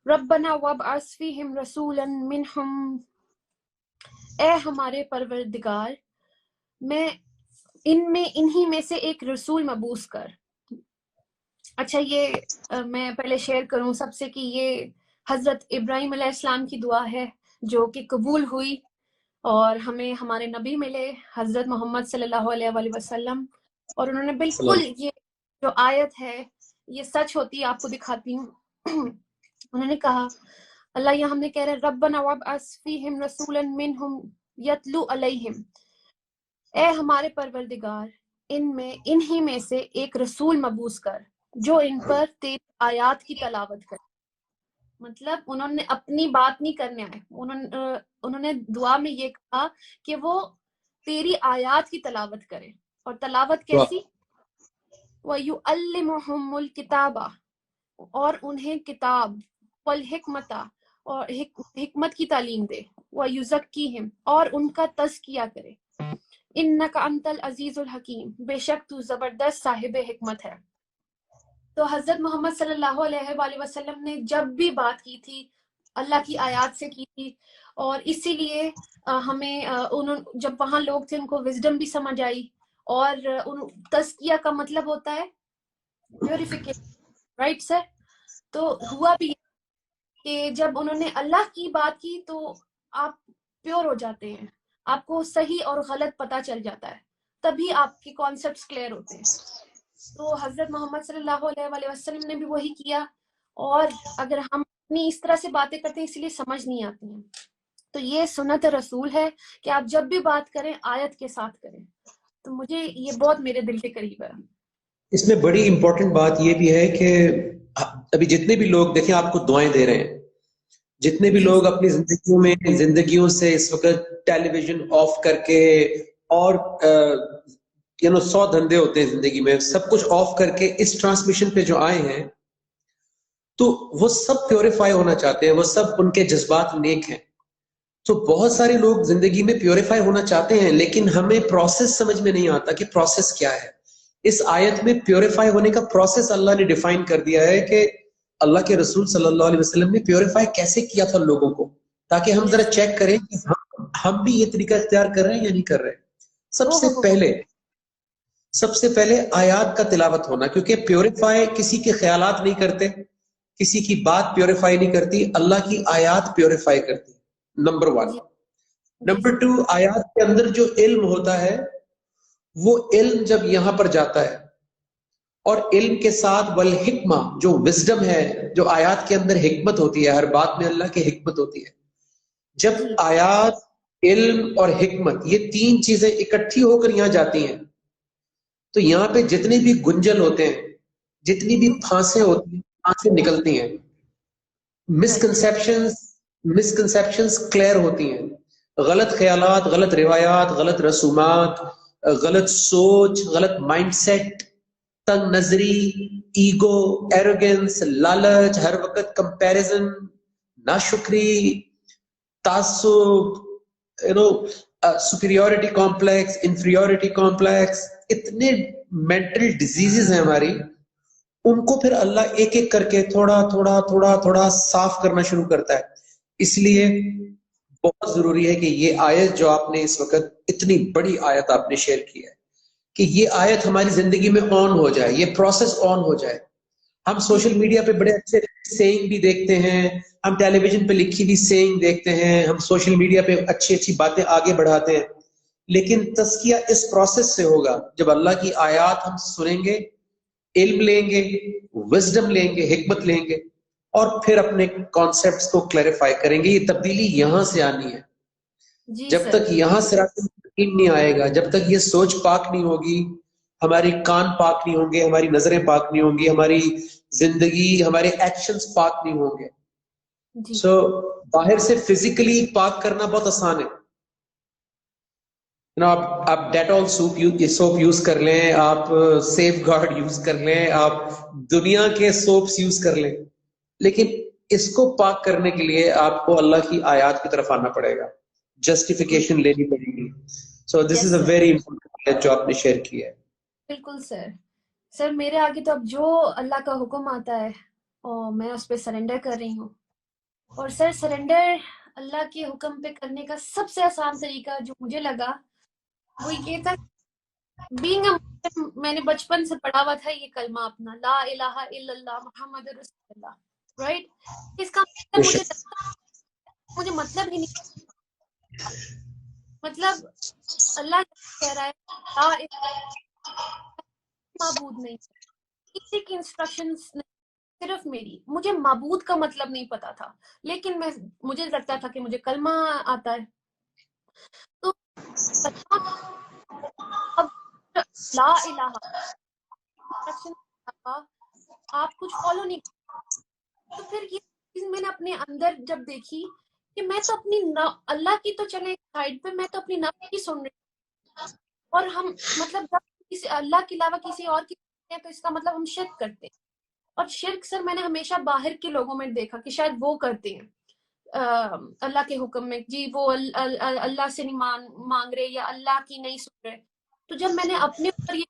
ربنا وابعث فیہم رسولا منہم، اے ہمارے پروردگار، میں انہی میں سے ایک رسول مبعوث کر. اچھا، یہ میں پہلے شیئر کروں سب سے کہ یہ حضرت ابراہیم علیہ السلام کی دعا ہے جو کہ قبول ہوئی، اور ہمیں ہمارے نبی ملے حضرت محمد صلی اللہ علیہ وآلہ وسلم، اور انہوں نے بالکل یہ جو آیت ہے یہ سچ ہوتی ہے، آپ کو دکھاتی ہوں. انہوں نے کہا، اللہ یہاں ہم نے کہہ رہے ربنا وابعث فیہم رسولا منہم یتلو علیہم، اے ہمارے پروردگار، انہی میں سے ایک رسول مبعوث کر جو ان پر تیری آیات کی تلاوت کرے. مطلب انہوں نے اپنی بات نہیں کرنے آئے، انہوں نے دعا میں یہ کہا کہ وہ تیری آیات کی تلاوت کرے. اور تلاوت کیسی؟ وَيُعَلِّمُهُمُ الْكِتَابَ، اور انہیں کتاب، والحکمت، اور حکمت کی تعلیم دے، وَيُزَكِّيهِمْ، اور ان کا تزکیہ کرے. اِنَّكَ أَنْتَ الْعَزِيزُ الْحَكِيمُ، بے شک تو زبردست صاحب حکمت ہے. تو حضرت محمد صلی اللہ علیہ وآلہ وسلم نے جب بھی بات کی تھی اللہ کی آیات سے کی تھی، اور اسی لیے ہمیں جب وہاں لوگ تھے ان کو وزڈم بھی سمجھ آئی، اور تزکیہ کا مطلب ہوتا ہے پیوریفیکیشن، رائٹ سر؟ تو ہوا بھی کہ جب انہوں نے اللہ کی بات کی تو آپ پیور ہو جاتے ہیں، آپ کو صحیح اور غلط پتہ چل جاتا ہے، تبھی آپ کے کانسیپٹس کلیئر ہوتے ہیں۔ تو حضرت محمد صلی اللہ علیہ وآلہ وسلم نے بھی وہی کیا، اور اگر ہم اپنی اس طرح سے باتیں کرتے ہیں اس لیے سمجھ نہیں آتی ہیں، تو یہ سنت رسول ہے کہ آپ جب بھی بات کریں آیت کے ساتھ کریں، تو مجھے یہ بہت میرے دل کے قریب ہے۔ اس میں بڑی امپورٹنٹ بات یہ بھی ہے کہ ابھی جتنے بھی لوگ دیکھیں آپ کو دعائیں دے رہے ہیں، جتنے بھی جی لوگ اپنی زندگیوں سے اس وقت ٹیلی ویژن آف کر کے اور 100 دھندے ہوتے ہیں زندگی میں، سب کچھ آف کر کے اس ٹرانسمیشن پہ جو آئے ہیں تو وہ سب پیوریفائی ہونا چاہتے ہیں، وہ سب ان کے جذبات نیک ہیں۔ تو بہت سارے لوگ زندگی میں پیوریفائی ہونا چاہتے ہیں، لیکن ہمیں پروسیس سمجھ میں نہیں آتا کہ پروسیس کیا ہے۔ اس آیت میں پیوریفائی ہونے کا پروسیس اللہ نے ڈیفائن کر دیا ہے کہ اللہ کے رسول صلی اللہ علیہ وسلم نے پیوریفائی کیسے کیا تھا لوگوں کو، تاکہ ہم ذرا چیک کریں کہ ہم بھی یہ طریقہ اختیار کر رہے ہیں یا نہیں کر رہے۔ سب سے پہلے آیات کا تلاوت ہونا، کیونکہ پیوریفائی کسی کے خیالات نہیں کرتے، کسی کی بات پیوریفائی نہیں کرتی، اللہ کی آیات پیوریفائی کرتی، نمبر 1۔ جی نمبر 2، آیات کے اندر جو علم ہوتا ہے وہ علم جب یہاں پر جاتا ہے، اور علم کے ساتھ والحکمہ جو وزڈم ہے، جو آیات کے اندر حکمت ہوتی ہے، ہر بات میں اللہ کی حکمت ہوتی ہے۔ جب آیات، علم اور حکمت یہ 3 چیزیں اکٹھی ہو کر یہاں جاتی ہیں تو یہاں پہ جتنے بھی گنجل ہوتے ہیں، جتنی بھی پھانسیں ہوتی ہیں، پھانسیں نکلتی ہیں، مسکنسیپشنز کلیئر ہوتی ہیں، غلط خیالات، غلط روایات، غلط رسومات، غلط سوچ، غلط مائنڈ سیٹ، تنگ نظری، ایگو، ایروگنس، لالچ، ہر وقت کمپیریزن، ناشکری، تعصب، سپیریورٹی کمپلیکس، انفیریورٹی کمپلیکس، اتنے مینٹل ڈیزیزز ہیں ہماری، ان کو پھر اللہ ایک ایک کر کے تھوڑا تھوڑا تھوڑا تھوڑا صاف کرنا شروع کرتا ہے۔ اس لیے بہت ضروری ہے کہ یہ آیت جو آپ نے اس وقت اتنی بڑی آیت آپ نے شیئر کی ہے، کہ یہ آیت ہماری زندگی میں آن ہو جائے، یہ پروسیس آن ہو جائے۔ ہم سوشل میڈیا پہ بڑے اچھے سیئنگ بھی دیکھتے ہیں، ہم ٹیلی ویژن پہ لکھی بھی سیئنگ دیکھتے ہیں، ہم سوشل میڈیا پہ اچھی اچھی باتیں آگے بڑھاتے ہیں، لیکن تزکیہ اس پروسیس سے ہوگا جب اللہ کی آیات ہم سنیں گے، علم لیں گے، وزڈم لیں گے، حکمت لیں گے، اور پھر اپنے کانسیپٹس کو کلیریفائی کریں گے۔ یہ تبدیلی یہاں سے آنی ہے۔ جب تک یہاں سے یقین نہیں آئے گا، جب تک یہ سوچ پاک نہیں ہوگی، ہماری کان پاک نہیں ہوں گے، ہماری نظریں پاک نہیں ہوں گی، ہماری زندگی، ہمارے ایکشنز پاک نہیں ہوں گے۔ سو باہر سے فزیکلی پاک کرنا بہت آسان ہے، آپ ڈیٹول سوپ یوز کر لیں، آپ سیف گارڈ یوز کر لیں، آپ دنیا کے سوپس یوز کر لیں، لیکن اس کو پاک کرنے کے لیے آپ کو اللہ کی آیات کی طرف آنا پڑے گا، جسٹیفیکیشن لینی پڑے گی۔ سو دس از اے ویری امپورٹنٹ جو آپ نے شیئر کیا ہے۔ بالکل سر میرے آگے تو اب جو اللہ کا حکم آتا ہے اور میں اس پہ سرنڈر کر رہی ہوں، اور سر سرنڈر اللہ کے حکم پہ کرنے کا سب سے آسان طریقہ جو مجھے لگا وہ یہ تھا، بینگ اے، میں نے بچپن سے پڑھا ہوا تھا یہ کلمہ اپنا، لا الہ الا اللہ محمد رسول اللہ، رائٹ؟ اس کا مجھے مطلب ہی نہیں، مطلب اللہ کہہ رہا ہے لا معبود نہیں، کسی کی انسٹرکشنز نہیں، صرف میری۔ مجھے معبود کا مطلب نہیں پتا تھا، لیکن مجھے لگتا تھا کہ مجھے کلمہ آتا ہے، تو اب لا الہ آپ کچھ فالو نہیں، تو پھر یہ چیز میں نے اپنے اندر جب دیکھی کہ میں تو اپنی اللہ کی تو چلے سائڈ پہ، میں تو اپنی نفس کی سن رہی ہوں، اور ہم مطلب جب اللہ کے علاوہ کسی اور کی ہیں تو اس کا مطلب ہم شرک کرتے ہیں۔ اور شرک سر میں نے ہمیشہ باہر کے لوگوں میں دیکھا کہ شاید وہ کرتے ہیں اللہ کے حکم میں، جی وہ اللہ سے نہیں مانگ رہے یا اللہ کی نہیں سن رہے۔ تو جب میں نے اپنے اوپر یہ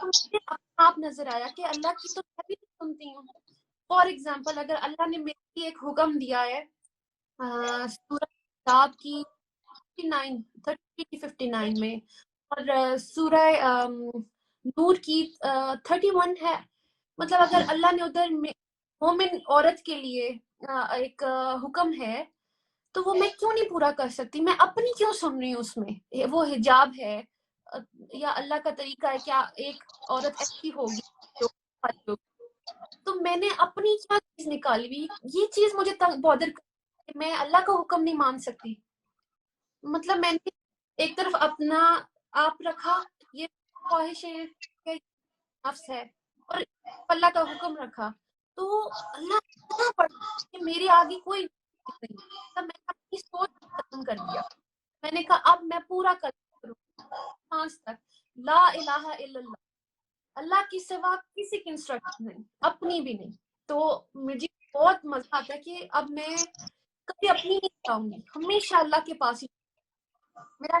مجھے اپنا آپ نظر آیا کہ اللہ کی تو میں بھی نہیں سنتی ہوں، فار ایگزامپل اگر اللہ نے میرے لیے ایک حکم دیا ہے سورہ کتاب کی 59 میں، اور سورہ نور کی 31 ہے، مطلب اگر اللہ نے ادھر مومن عورت کے لیے ایک حکم ہے تو وہ میں کیوں نہیں پورا کر سکتی؟ میں اپنی کیوں سن رہی ہوں اس میں؟ وہ حجاب ہے یا اللہ کا طریقہ ہے، کیا ایک عورت ایسی ہوگی جو تو میں نے اپنی کیا چیز نکالی ہوئی؟ یہ چیز مجھے بادر کہ میں اللہ کا حکم نہیں مان سکتی. مطلب میں نے ایک طرف اپنا آپ رکھا، یہ خواہش ہے، نفس ہے، اور اللہ کا حکم رکھا، تو اللہ اتنا بڑا کہ میرے آگے کوئی نہیں. تب میں نے اپنی سوچ ختم کر دیا. میں نے کہا اب میں پورا کروں آج تک لا الہ الا اللہ، اللہ کی سوا کسی کی انسٹرکشن نہیں، اپنی بھی نہیں. تو مجھے بہت مزہ آتا ہے کہ اب میں کبھی اپنی نہیں چاہوں گی، ہمیشہ اللہ کے پاس ہی. میرا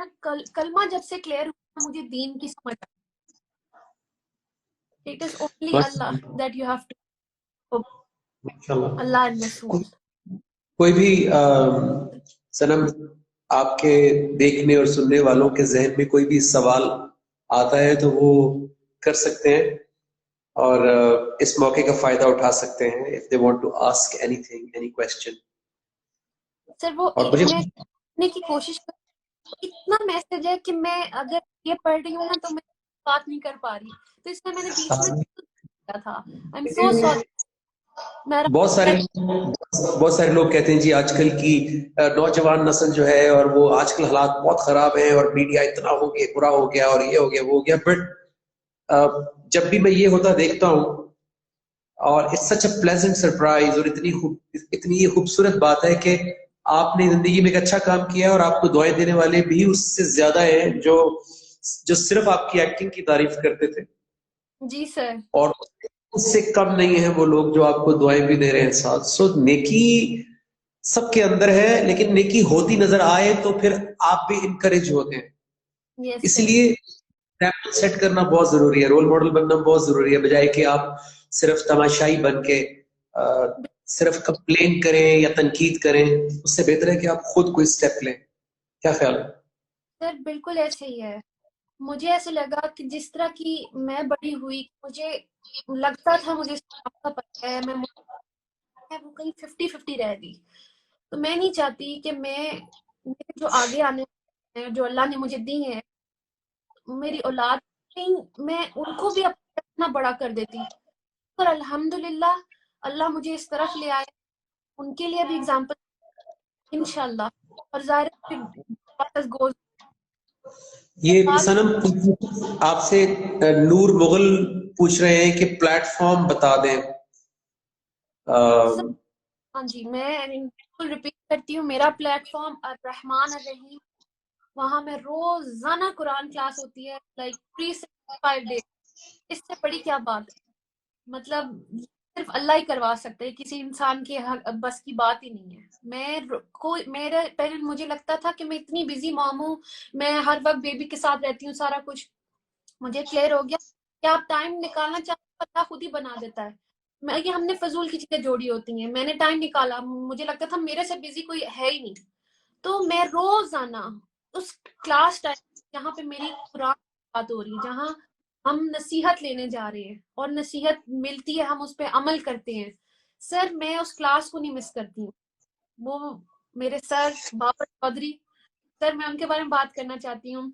کلمہ جب سے کلیئر ہوا مجھے دین کی سمجھ آئی. It is only Allah that you have to Allah and رسول. کوئی بھی سنم آپ کے دیکھنے اور سننے والوں کے ذہن میں کوئی بھی سوال آتا ہے تو وہ کر سکتے ہیں اور اس موقع کا فائدہ اٹھا سکتے ہیں if they want to ask anything, any question. سر وہ میں کرنے کی کوشش کر، اتنا میسج ہے کہ میں اگر یہ پڑھ رہی ہوں نا تو میں بات نہیں کر پا رہی، تو اس میں نے بیچ میں کیا تھا. I'm so sorry. بہت سارے لوگ کہتے ہیں جی آج کل کی نوجوان نسل جو ہے اور وہ آج کل حالات بہت خراب ہیں اور میڈیا اتنا ہو گیا، برا ہو گیا اور یہ ہو گیا وہ ہو گیا. بٹ جب بھی میں یہ ہوتا دیکھتا ہوں اور it's such a pleasant surprise, اور اتنی یہ خوبصورت بات ہے کہ آپ نے زندگی میں ایک اچھا کام کیا ہے اور آپ کو دعائیں دینے والے بھی اس سے زیادہ ہیں جو صرف آپ کی ایکٹنگ کی تعریف کرتے تھے. جی سر. اور اس سے کم نہیں ہے وہ لوگ جو آپ کو دعائیں بھی دے رہے ہیں ساتھ. سو نیکی سب کے اندر ہے، لیکن نیکی ہوتی نظر آئے تو پھر آپ بھی انکریج ہوتے ہیں. اس لیے ایگزامپل سیٹ کرنا بہت ضروری ہے، رول ماڈل بننا بہت ضروری ہے، بجائے کہ آپ صرف تماشائی بن کے صرف کمپلین کریں یا تنقید کریں. اس سے بہتر ہے کہ آپ خود کوئی سٹیپ لیں. کیا خیال ہے؟ سر بالکل ایسے ہی ہے. مجھے ایسے لگا کہ جس طرح کی میں بڑی ہوئی، مجھے لگتا تھا مجھے پتہ ہے، میں وہ کہیں 50-50 رہ گئی. تو میں نہیں چاہتی کہ میں جو آگے آنے جو اللہ نے مجھے دی ہیں میری اولاد، میں ان کو بھی اپنا بڑا کر دیتی. اور الحمدللہ اللہ مجھے اس طرف لے آئے، ان کے لیے بھی اگزامپل انشاءاللہ. اور ظاہر یہ سنم آپ سے نور مغل پوچھ رہے ہیں کہ پلیٹ فارم بتا دیں. ہاں جی، میں بالکل ریپیٹ کرتی ہوں، میرا پلیٹ فارم الرحمن الرحیم، وہاں میں روزانہ قرآن کلاس ہوتی ہے، لائک 365 ڈیز. اس سے بڑی کیا بات ہے؟ مطلب صرف اللہ ہی کروا سکتے ہیں، کسی انسان کے بس کی بات ہی نہیں ہے. میرے پہلے مجھے لگتا تھا کہ میں اتنی بزی مام ہوں، میں ہر وقت بیبی کے ساتھ رہتی ہوں، سارا کچھ مجھے کلیئر ہو گیا کہ آپ ٹائم نکالنا چاہتے اللہ خود ہی بنا دیتا ہے. یہ ہم نے فضول کی چیزیں جوڑی ہوتی ہیں. میں نے ٹائم نکالا، مجھے لگتا تھا میرے سے بزی کوئی ہے ہی نہیں. تو میں روزانہ اس کلاس ٹائم جہاں پہ میری قرآن بات ہو رہی ہے، جہاں ہم نصیحت لینے جا رہے ہیں اور نصیحت ملتی ہے، ہم اس پہ عمل کرتے ہیں، سر میں اس کلاس کو نہیں مس کرتی ہوں. وہ میرے سر بابر چودھری سر، میں ان کے بارے میں بات کرنا چاہتی ہوں.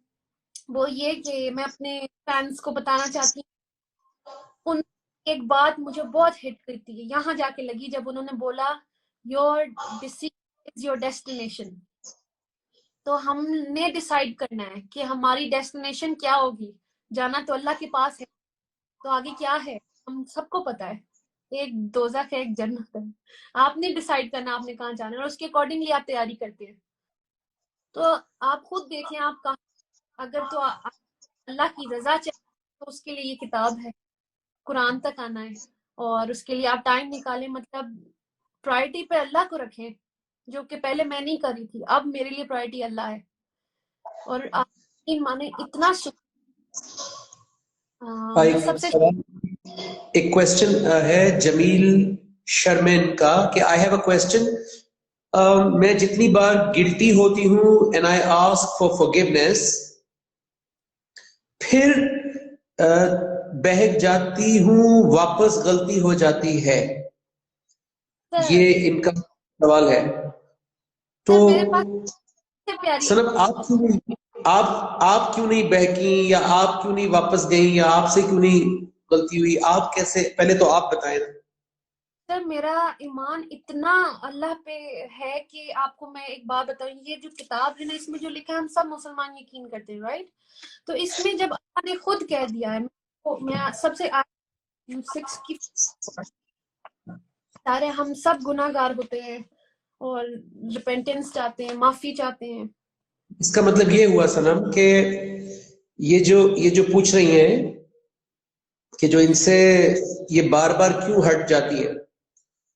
وہ یہ کہ میں اپنے فینس کو بتانا چاہتی ہوں، ان ایک بات مجھے بہت ہٹ کرتی ہے، یہاں جا کے لگی جب انہوں نے بولا your decision is your destination. تو ہم نے ڈیسائیڈ کرنا ہے کہ ہماری ڈیسٹینیشن کیا ہوگی. جانا تو اللہ کے پاس ہے، تو آگے کیا ہے ہم سب کو پتا ہے، ایک دوزخ ہے، ایک جنت ہے. آپ نے ڈیسائیڈ کرنا آپ نے کہاں جانا ہے، اور اس کے اکارڈنگلی آپ تیاری کرتے ہیں. تو آپ خود دیکھیں آپ کہاں. اگر تو اللہ کی رضا چاہیے تو اس کے لیے یہ کتاب ہے، قرآن تک آنا ہے، اور اس کے لیے آپ ٹائم نکالیں. مطلب پرائرٹی پہ اللہ کو رکھیں، جو کہ پہلے میں نہیں کری تھی، اب میرے لیے پرائرٹی اللہ ہے. اور آپ مانے اتنا ایک کوشچن ہے جمیل شرمین کا کہ آئی ہیو اے کوشچن. میں جتنی بار گلٹی ہوتی ہوں and I ask for forgiveness, پھر بہک جاتی ہوں، واپس غلطی ہو جاتی ہے. سر یہ ان کا سوال ہے. تو سر میرے پاس سے پیاری سنب آپ کیوں نہیں بہکی، یا آپ کیوں نہیں واپس گئیں، یا آپ سے کیوں نہیں غلطی ہوئی؟ آپ کیسے، پہلے تو آپ بتائیں نا. سر میرا ایمان اتنا اللہ پہ ہے کہ آپ کو میں ایک بات بتاؤں، یہ جو کتاب ہے نا، اس میں جو لکھا ہے ہم سب مسلمان یقین کرتے ہیں، رائٹ؟ تو اس میں جب اللہ نے خود کہہ دیا ہے، میں سب سے 6 کی سارے ہم سب گناہ گار ہوتے ہیں اور ریپینٹنس چاہتے ہیں، معافی چاہتے ہیں. اس کا مطلب یہ ہوا سنم کہ یہ جو پوچھ رہی ہیں کہ جو ان سے یہ بار بار کیوں ہٹ جاتی ہے،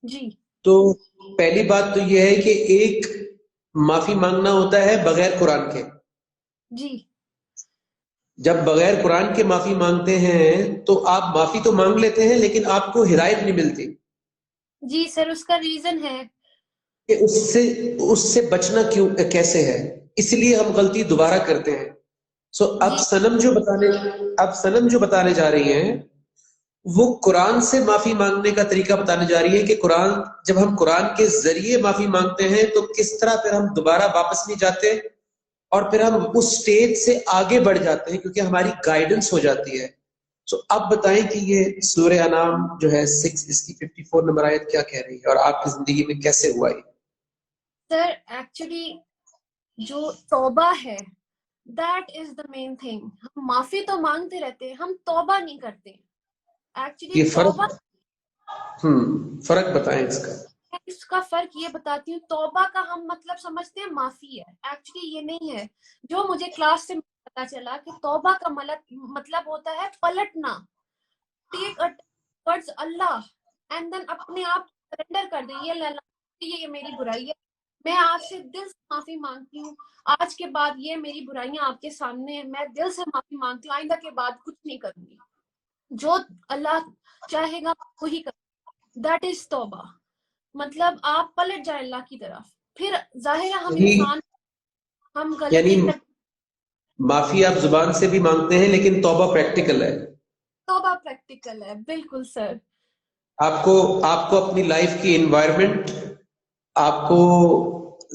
جی تو پہلی بات تو یہ ہے کہ ایک معافی مانگنا ہوتا ہے بغیر قرآن کے. جی جب بغیر قرآن کے معافی مانگتے ہیں تو آپ معافی تو مانگ لیتے ہیں، لیکن آپ کو ہدایت نہیں ملتی جی سر، اس کا ریزن ہے کہ اس سے بچنا کیسے ہے. اس لیے ہم غلطی دوبارہ کرتے ہیں. اب جی سنم جو بتانے جا رہی ہیں وہ قرآن سے معافی مانگنے کا طریقہ بتانے جا رہی ہے کہ جب ہم قرآن کے ذریعے معافی مانگتے ہیں تو کس طرح پھر ہم دوبارہ واپس نہیں جاتے اور پھر ہم اس سٹیج سے آگے بڑھ جاتے ہیں کیونکہ ہماری گائیڈنس ہو جاتی ہے. اب بتائیں کہ یہ سورہ انعام جو ہے 6، اس کی 54 نمبر آیت کیا کہہ رہی ہے اور آپ کی زندگی میں کیسے ہوا یہ؟ سر ایکچولی جو توبہ ہے that is the main thing. ہم معافی تو مانگتے رہتے ہیں، ہم توبہ نہیں کرتے. ایکچولی یہ توبہ، فرق بتائیں اس کا. اس کا فرق یہ بتاتی ہوں. توبہ کا ہم مطلب سمجھتے ہیں معافی ہے، ایکچولی یہ نہیں ہے. جو مجھے کلاس سے پتا چلا کہ توبہ کا مطلب ہوتا ہے پلٹنا، ٹیک ورڈز اللہ اینڈ دین اپنے آپ سرنڈر کر دیں. یہ اللہ، یہ میری برائی ہے، میں آپ سے دل سے معافی مانگتی ہوں. آج کے بعد یہ میری برائیاں آپ کے سامنے ہیں، میں دل سے معافی مانگتی ہوں، آئندہ کے بعد کچھ نہیں کروں گی. جو اللہ چاہے گا وہی کروں. دیٹ از توبہ. مطلب آپ پلٹ جائیں اللہ کی طرف. پھر ظاہر ہے ہم انسان، ہم یعنی غلطی کرتے. معافی آپ زبان سے بھی مانگتے ہیں لیکن توبہ پریکٹیکل ہے. توبہ پریکٹیکل ہے، بالکل سر. آپ کو اپنی لائف کی انوائرمنٹ، آپ کو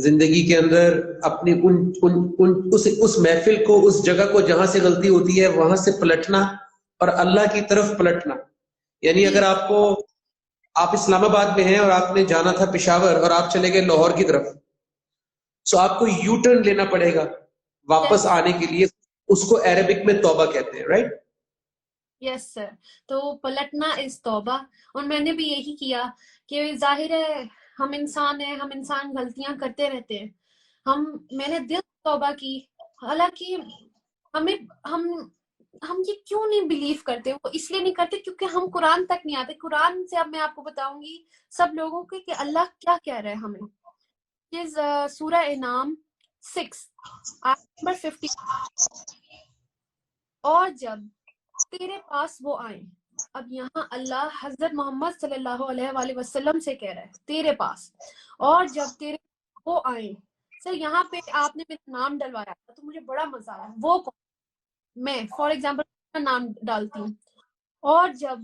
زندگی کے اندر اپنی اس محفل کو، اس جگہ کو جہاں سے غلطی ہوتی ہے وہاں سے پلٹنا اور اللہ کی طرف پلٹنا. یعنی جی اگر آپ اسلام آباد میں ہیں اور آپ نے جانا تھا پشاور اور آپ چلے گئے لاہور کی طرف، سو آپ کو یو ٹرن لینا پڑے گا واپس یس آنے کے لیے. اس کو عربک میں توبہ کہتے ہیں، رائٹ؟ یس سر. تو پلٹنا از توبہ. اور میں نے بھی یہی کیا کہ ظاہر ہے ہم انسان ہیں، ہم انسان غلطیاں کرتے رہتے ہیں. میں نے دل سے توبہ کی. حالانکہ ہم یہ کیوں نہیں بلیو کرتے؟ وہ اس لیے نہیں کرتے کیونکہ ہم قرآن تک نہیں آتے. قرآن سے اب میں آپ کو بتاؤں گی سب لوگوں کے کہ اللہ کیا کہہ رہا ہے ہمیں. سورہ انعام 6 آیت نمبر 50. اور جب تیرے پاس وہ آئیں. اب یہاں اللہ حضرت محمد صلی اللہ علیہ وآلہ وسلم سے کہہ رہا ہے تیرے پاس. اور جب تیرے وہ آئیں. سر یہاں پہ آپ نے میرا نام ڈلوایا تھا تو مجھے بڑا مزہ آیا. وہ کون؟ میں فار ایگزامپل نام ڈالتی ہوں. اور جب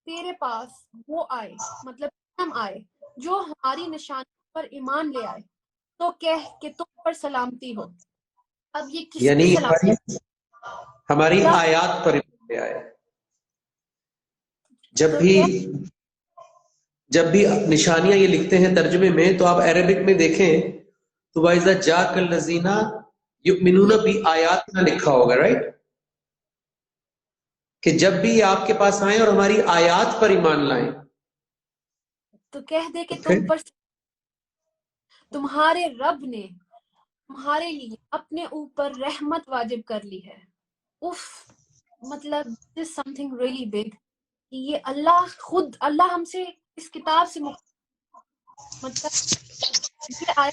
تیرے پاس وہ آئے، مطلب ہم آئے جو ہماری نشانی پر ایمان لے آئے، تو کہہ کہ تم پر سلامتی ہو. اب یہ کس کی یعنی سلامتی؟ ہماری آیات پر آئے. تو جب بھی نشانیاں یہ لکھتے ہیں ترجمے میں تو آپ عربک میں دیکھیں تو وَإِذَا جَاءَكَ الَّذِينَ يُؤْمِنُونَ بِآيَاتِنَا لکھا ہوگا، رائٹ؟ کہ جب بھی یہ آپ کے پاس آئیں اور ہماری آیات پر ایمان لائیں تو کہہ دے کہ تو تم پھر پر تمہارے رب نے تمہارے لیے اپنے اوپر رحمت واجب کر لی ہے. اف، مطلب سم تھنگ ریئلی بگ. یہ اللہ ہم سے اس کتاب سے مطلب یہ آیا.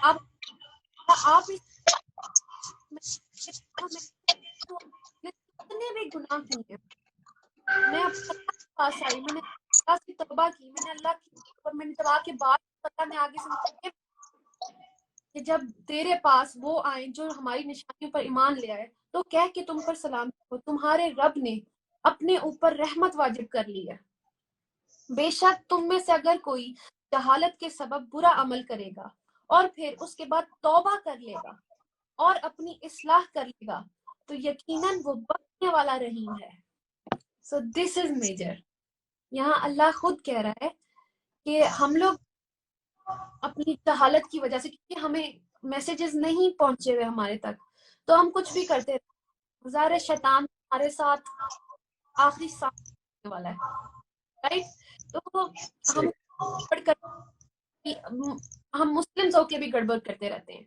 اب آپ کتنے بھی گناہ کیے، میں اللہ کے پاس آئی، میں نے اللہ سے توبہ کی، میں نے اللہ سوا کے بعد اللہ نے آگے سے کہ جب تیرے پاس وہ آئیں جو ہماری نشانیوں پر ایمان لے آئے تو کہہ کہ تم پر سلام ہو، تمہارے رب نے اپنے اوپر رحمت واجب کر لی ہے۔ بے شک تم میں سے اگر کوئی جہالت کے سبب برا عمل کرے گا اور پھر اس کے بعد توبہ کر لے گا اور اپنی اصلاح کر لے گا تو یقیناً وہ بخشنے والا رحیم ہے۔ سو دس از میجر۔ یہاں اللہ خود کہہ رہا ہے کہ ہم لوگ اپنی جہالت کی وجہ سے، کیونکہ ہمیں میسیجز نہیں پہنچے ہوئے ہمارے تک، تو ہم کچھ بھی کرتے رہتے۔ ظاہر شیطان ہمارے ساتھ آخری سانس لینے والا ہے، رائٹ؟ تو ہم گڑبڑ ہم مسلمز ہو کے بھی گڑبڑ کرتے رہتے ہیں۔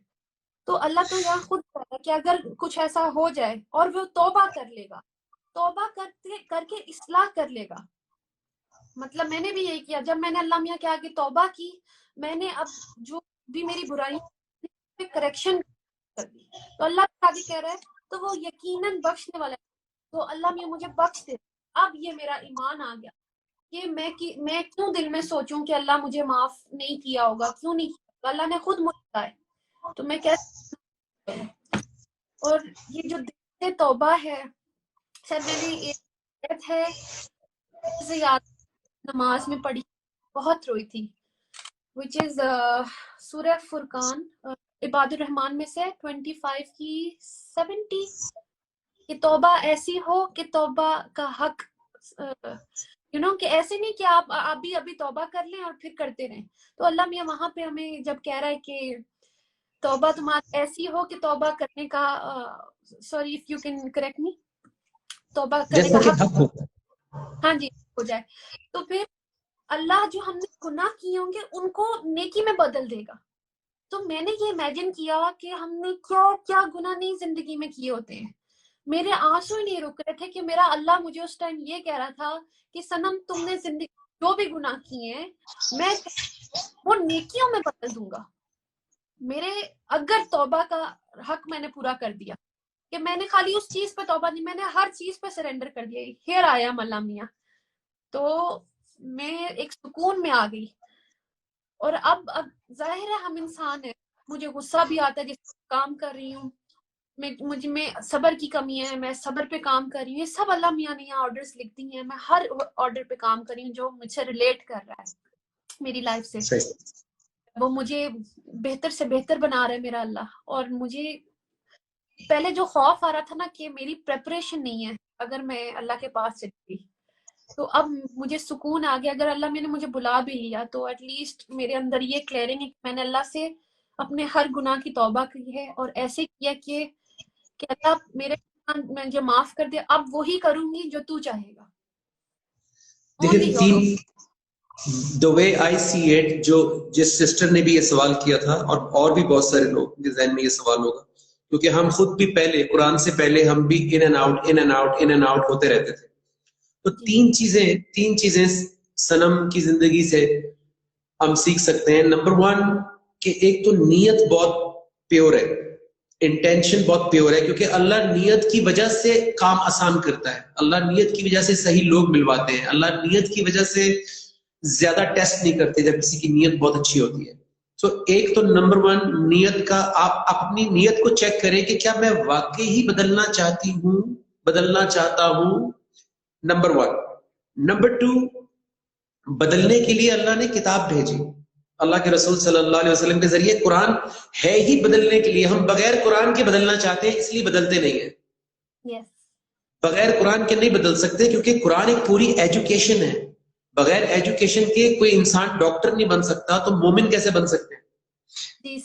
تو اللہ تو یہاں خود کہہ رہا ہے کہ اگر کچھ ایسا ہو جائے اور وہ توبہ کر لے گا، توبہ کر کے اصلاح کر لے گا۔ مطلب میں نے بھی یہی کیا، جب میں نے اللہ میاں کے آگے توبہ کی، میں نے اب جو بھی میری برائی کریکشن کر دی، تو اللہ کے آگے کہہ رہا ہے تو وہ یقیناً بخشنے والا ہے، تو اللہ میاں مجھے بخش دے۔ اب یہ میرا ایمان آ گیا کہ میں کیوں دل میں سوچوں کہ اللہ مجھے معاف نہیں کیا ہوگا، کیوں نہیں کیا، اللہ نے خود مجھے کہا ہے، تو میں کیسے۔ اور یہ جو دل سے توبہ ہے، سر میں نے ایک ہے سے یاد نماز میں پڑھی، بہت روئی تھی، which is سورہ فرقان، عباد الرحمن میں سے 25 کی 70، کہ توبہ ایسی ہو کہ توبہ کا حق کہ ایسے نہیں کہ آپ ابھی توبہ کر لیں اور پھر کرتے رہیں۔ تو اللہ میاں وہاں پہ ہمیں جب کہہ رہا ہے کہ توبہ تمہاری ایسی ہو کہ توبہ کرنے کا sorry if you can correct me, توبہ کرنے کا حق ہاں جی ہو جائے، تو پھر اللہ جو ہم نے گناہ کیے ہوں گے ان کو نیکی میں بدل دے گا۔ تو میں نے یہ امیجن کیا کہ ہم نے کیا کیا گناہ نہیں زندگی میں کیے ہوتے ہیں، میرے آنسو ہی نہیں رک رہے تھے کہ میرا اللہ مجھے اس ٹائم یہ کہہ رہا تھا کہ صنم تم نے زندگی جو بھی گناہ کیے ہیں میں وہ نیکیوں میں بدل دوں گا، میرے اگر توبہ کا حق میں نے پورا کر دیا، کہ میں نے خالی اس چیز پہ توبہ نہیں، میں نے ہر چیز پہ سرنڈر کر دیا، ہیئر آئی ایم اللہ میاں، تو میں ایک سکون میں آ گئی۔ اور اب ظاہر ہے ہم انسان ہیں، مجھے غصہ بھی آتا ہے جس کام کر رہی ہوں، میں صبر کی کمی ہے، میں صبر پہ کام کر رہی ہوں، یہ سب اللہ میاں نے یہاں آرڈرز لکھ دی ہیں، میں ہر آرڈر پہ کام کر رہی ہوں جو مجھ سے ریلیٹ کر رہا ہے میری لائف سے، وہ مجھے بہتر سے بہتر بنا رہا ہے میرا اللہ۔ اور مجھے پہلے جو خوف آ رہا تھا نا کہ میری پریپریشن نہیں ہے اگر میں اللہ کے پاس چلی گئی، تو اب مجھے سکون آ گیا، اگر اللہ میں نے مجھے بلا بھی لیا تو ایٹ لیسٹ میرے اندر یہ کلیئرنگ ہے کہ میں نے اللہ سے اپنے ہر گناہ کی توبہ کی ہے اور ایسے کیا کہ اللہ میرے مجھے معاف کر دے، اب وہی کروں گی جو تو چاہے گا۔ دیکھیں the way I see it، جو جس سسٹر نے بھی یہ سوال کیا تھا اور بھی بہت سارے لوگ کے ذہن میں یہ سوال ہوگا، کیونکہ ہم خود بھی پہلے قرآن سے پہلے ہم بھی ان اینڈ آؤٹ ہوتے رہتے تھے۔ تو تین چیزیں صنم کی زندگی سے ہم سیکھ سکتے ہیں۔ نمبر 1 کہ ایک تو نیت بہت پیور ہے، انٹینشن بہت پیور ہے، کیونکہ اللہ نیت کی وجہ سے کام آسان کرتا ہے، اللہ نیت کی وجہ سے صحیح لوگ ملواتے ہیں، اللہ نیت کی وجہ سے زیادہ ٹیسٹ نہیں کرتے جب کسی کی نیت بہت اچھی ہوتی ہے۔ تو ایک تو نمبر 1 نیت کا، آپ اپنی نیت کو چیک کریں کہ کیا میں واقعی ہی بدلنا چاہتا ہوں، نمبر 1۔ نمبر 2، بدلنے کے لیے اللہ نے کتاب بھیجی، اللہ کے رسول صلی اللہ علیہ وسلم کے ذریعے قرآن ہے ہی بدلنے کے لیے، ہم بغیر قرآن کے بدلنا چاہتے ہیں اس لیے بدلتے نہیں ہیں۔ بغیر قرآن کے نہیں بدل سکتے، کیونکہ قرآن ایک پوری ایجوکیشن ہے، بغیر ایجوکیشن کے کوئی انسان ڈاکٹر نہیں بن سکتا، تو مومن کیسے بن سکتے ہیں؟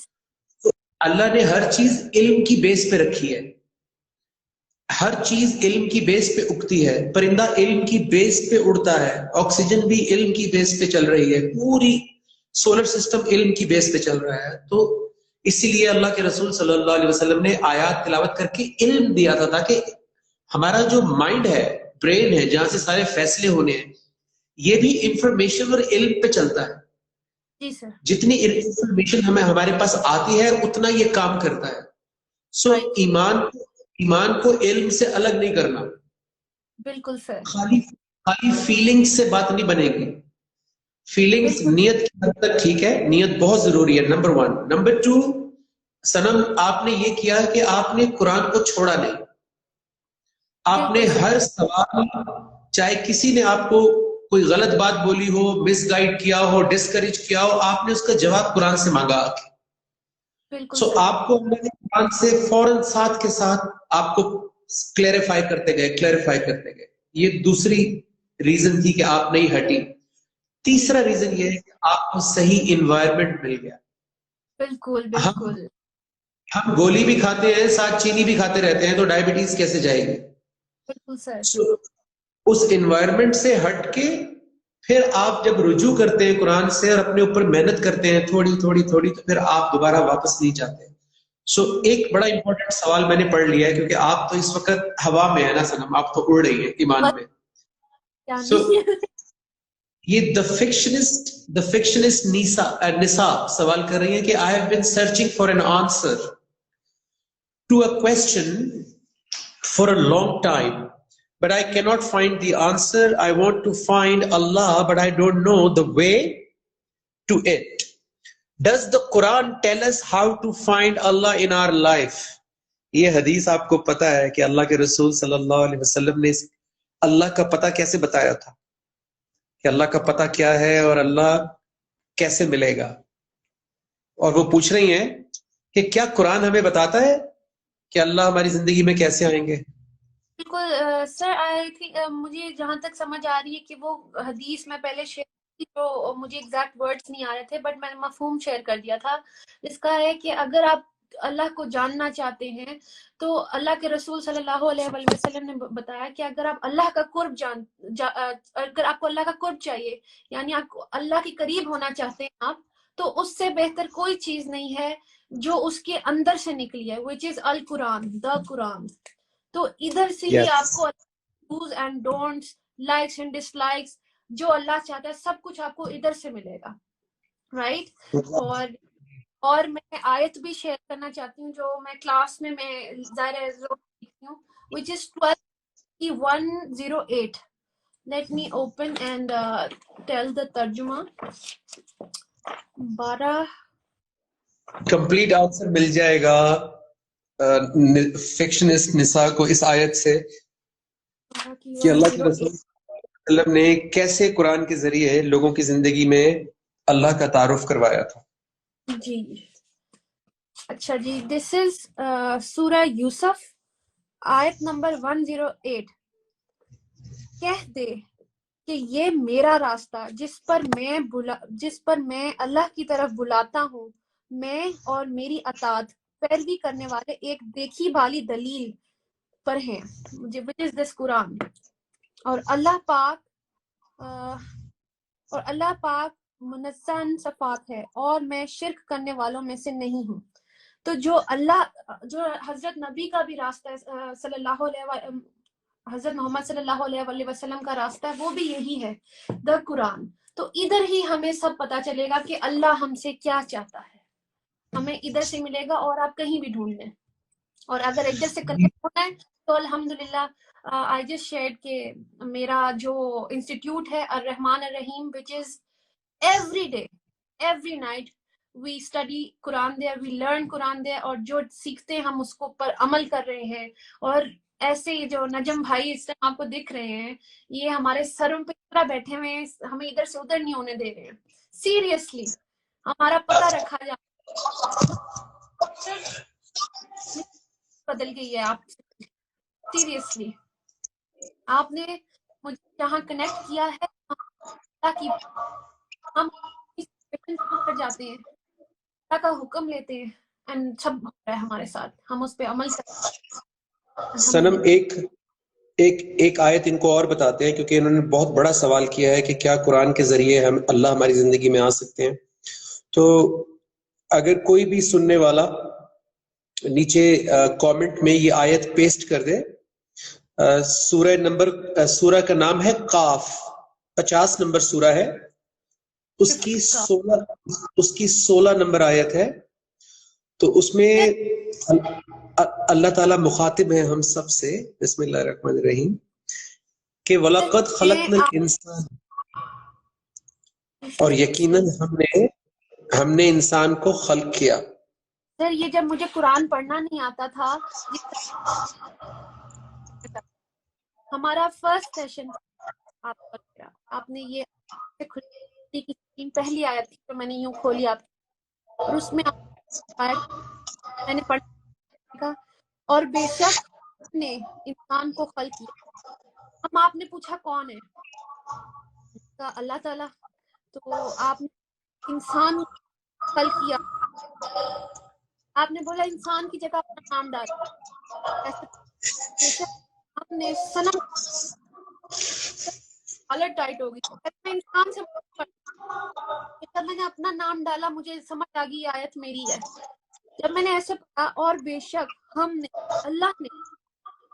تو اللہ نے ہر چیز علم کی بیس پہ رکھی ہے، ہر چیز علم کی بیس پہ اگتی ہے، پرندہ علم کی بیس پہ اڑتا ہے، آکسیجن بھی علم کی بیس پہ چل رہی ہے، پوری سولر سسٹم علم کی بیس پہ چل رہا ہے۔ تو اسی لیے اللہ کے رسول صلی اللہ علیہ وسلم نے آیات تلاوت کر کے علم دیا تھا، تاکہ ہمارا جو مائنڈ ہے، برین ہے، جہاں سے سارے فیصلے ہونے ہیں، یہ بھی انفارمیشن اور علم پہ چلتا ہے۔ جی سر، جتنی انفارمیشن ہمارے پاس آتی ہے اتنا یہ کام کرتا ہے۔ سو ایمان کو علم سے الگ نہیں کرنا، بالکل سر، خالی فیلنگ سے بات نہیں بنے گی۔ فیلنگز بالکل نیت کی حد تک ٹھیک ہے، نیت بہت ضروری ہے، نمبر 1. نمبر 2، سنم آپ نے یہ کیا کہ آپ نے قرآن کو چھوڑا نہیں. آپ نے بالکل صحیح. ہر سوال، چاہے کسی نے آپ کو کوئی غلط بات بولی ہو، مس گائیڈ کیا ہو، ڈسکریج کیا ہو، آپ نے اس کا جواب قرآن سے مانگا. بالکل سو صحیح. آپ کو ہم نے قرآن سے فوراً ساتھ کے ساتھ آپ کو کلیریفائی کرتے گئے. یہ دوسری ریزن تھی کہ آپ نہیں ہٹی. جی تیسرا ریزن یہ ہے کہ آپ کو صحیح انوائرمنٹ مل گیا. بالکل ہم بالکل. ہم گولی بھی کھاتے ہیں، ساتھ چینی بھی کھاتے رہتے ہیں، تو ڈائبٹیز کیسے جائے گی؟ بالکل سر. So, اس انوائرمنٹ سے ہٹ کے پھر آپ جب رجوع کرتے ہیں قرآن سے اور اپنے اوپر محنت کرتے ہیں تھوڑی تھوڑی تھوڑی، تو پھر آپ دوبارہ واپس نہیں جاتے. ایک بڑا امپورٹنٹ سوال میں نے پڑھ لیا ہے، کیونکہ آپ تو اس وقت ہوا میں ہے نا سنم، آپ تو اڑ رہی ہیں ایمان بس میں. کیا سو نہیں. یہ دا فکشنسٹ نسا سوال کر رہی ہیں کہ I have been searching for an answer to a question for a long time, but I cannot find the answer. I want to find Allah, but I don't know the way to it. Does the Quran tell us how to find Allah in our life? یہ حدیث آپ کو پتا ہے کہ اللہ کے رسول صلی اللہ علیہ وسلم نے اللہ کا پتہ کیسے بتایا تھا، کہ اللہ کا پتہ کیا ہے اور اللہ کیسے ملے گا. اور وہ پوچھ رہی ہیں کہ کیا قرآن ہمیں بتاتا ہے کہ اللہ ہماری زندگی میں کیسے آئیں گے؟ بالکل سر. آئی تھنک مجھے جہاں تک سمجھ آ رہی ہے کہ وہ حدیث میں پہلے شیئر کی، جو مجھے ایگزیکٹ ورڈز نہیں آ رہے تھے، بٹ میں نے مفہوم شیئر کر دیا تھا. اس کا ہے کہ اگر آپ اللہ کو جاننا چاہتے ہیں تو اللہ کے رسول صلی اللہ علیہ وآلہ وسلم نے بتایا کہ اگر آپ اللہ کا قرب اگر آپ کو اللہ کا قرب چاہیے، یعنی آپ کو اللہ کے قریب ہونا چاہتے ہیں آپ، تو اس سے بہتر کوئی چیز نہیں ہے جو اس کے اندر سے نکلی ہے، which is القرآن، دا قرآن. تو ادھر سے ہی آپ کو dos and don'ts, likes and dislikes, جو اللہ چاہتا ہے سب کچھ آپ کو ادھر سے ملے گا، رائٹ. اور میں آیت بھی شیئر کرنا چاہتی ہوں جو میں کلاس میں ظاہر ہے لکھتی ہوں، which is 12:108. Let me open and tell the ترجمہ. 12 کمپلیٹ آنسر مل جائے گا فکشنسٹ نساء کو اس آیت سے کہ اللہ کے رسول 108. صلی اللہ علیہ وسلم نے کیسے قرآن کے ذریعے لوگوں کی زندگی میں اللہ کا تعارف کروایا تھا. جی اچھا جی. دس از سورہ یوسف، آیت نمبر 108. کہہ دے کہ یہ میرا راستہ جس پر میں اللہ کی طرف بلاتا ہوں، میں اور میری اطاعت پیروی کرنے والے ایک دیکھی بھالی دلیل پر ہیں، which is this قرآن. اور اللہ پاک منزہ صفات ہے اور میں شرک کرنے والوں میں سے نہیں ہوں. تو جو حضرت نبی کا بھی راستہ ہے، حضرت محمد صلی اللہ علیہ وسلم کا راستہ ہے، وہ بھی یہی ہے، دا قرآن. تو ادھر ہی ہمیں سب پتا چلے گا کہ اللہ ہم سے کیا چاہتا ہے، ہمیں ادھر سے ملے گا. اور آپ کہیں بھی ڈھونڈ لیں، اور اگر ادھر سے کنیکٹ ہونا ہے تو الحمدللہ آئی جسٹ شیئرڈ کہ میرا جو انسٹیٹیوٹ ہے الرحمن الرحیم، which is every day, every night we study Quran there, we learn Quran there. اور جو سیکھتے ہیں ہم اس کو پر عمل کر رہے ہیں. اور ایسے ہی جو نجم بھائی اس ٹائم آپ کو دکھ رہے ہیں، یہ ہمارے سروں پہ پورا بیٹھے ہوئے ہیں، ہمیں ادھر سے ادھر نہیں ہونے دے رہے ہیں. سیریسلی ہمارا پتہ رکھا جائے، بدل گئی ہے. آپ سیریسلی آپ نے مجھے جہاں کنیکٹ کیا ہے، تاکہ ہم پر جاتے ہیں، اللہ کا حکم لیتے ہیں، اینڈ سب ہو رہا ہے ہمارے ساتھ، ہم اس پہ عمل کرتے ہیں. سنم ایک آیت ان کو اور بتاتے ہیں، کیونکہ انہوں نے بہت بڑا سوال کیا ہے کہ کیا قرآن کے ذریعے ہم اللہ ہماری زندگی میں آ سکتے ہیں. تو اگر کوئی بھی سننے والا نیچے کامنٹ میں یہ آیت پیسٹ کر دے. سورہ کا نام ہے قاف، 50 نمبر سورہ ہے، اس کی 16 نمبر آیت ہے. تو اس میں اللہ تعالیٰ مخاطب ہے ہم سب سے، بسم اللہ الرحمن الرحیم، کہ وَلَقَدْ خَلَقْنَا الْإِنسَانَ. اور یقیناً ہم نے انسان کو خلق کیا. سر یہ جب مجھے قرآن پڑھنا نہیں آتا تھا، ہمارا فرسٹ سیشن آپ نے یہ پہلی آیت تھی تو میں نے یوں کھولی آپ اور اس میں میں نے پڑھا اور بے شک نے انسان کو خلق کیا. ہم آپ نے پوچھا کون ہے؟ اللہ تعالیٰ. تو آپ نے انسان خلق کیا، آپ نے بولا انسان کی جگہ اپنا نام ڈالا. بے شک آپ نے صنم حالت ٹائٹ ہو گئی. میں انسان سے جب میں نے اپنا نام ڈالا مجھے سمجھ آ گئی آیت میری ہے. جب میں نے ایسے پڑھا اور بے شک ہم نے اللہ نے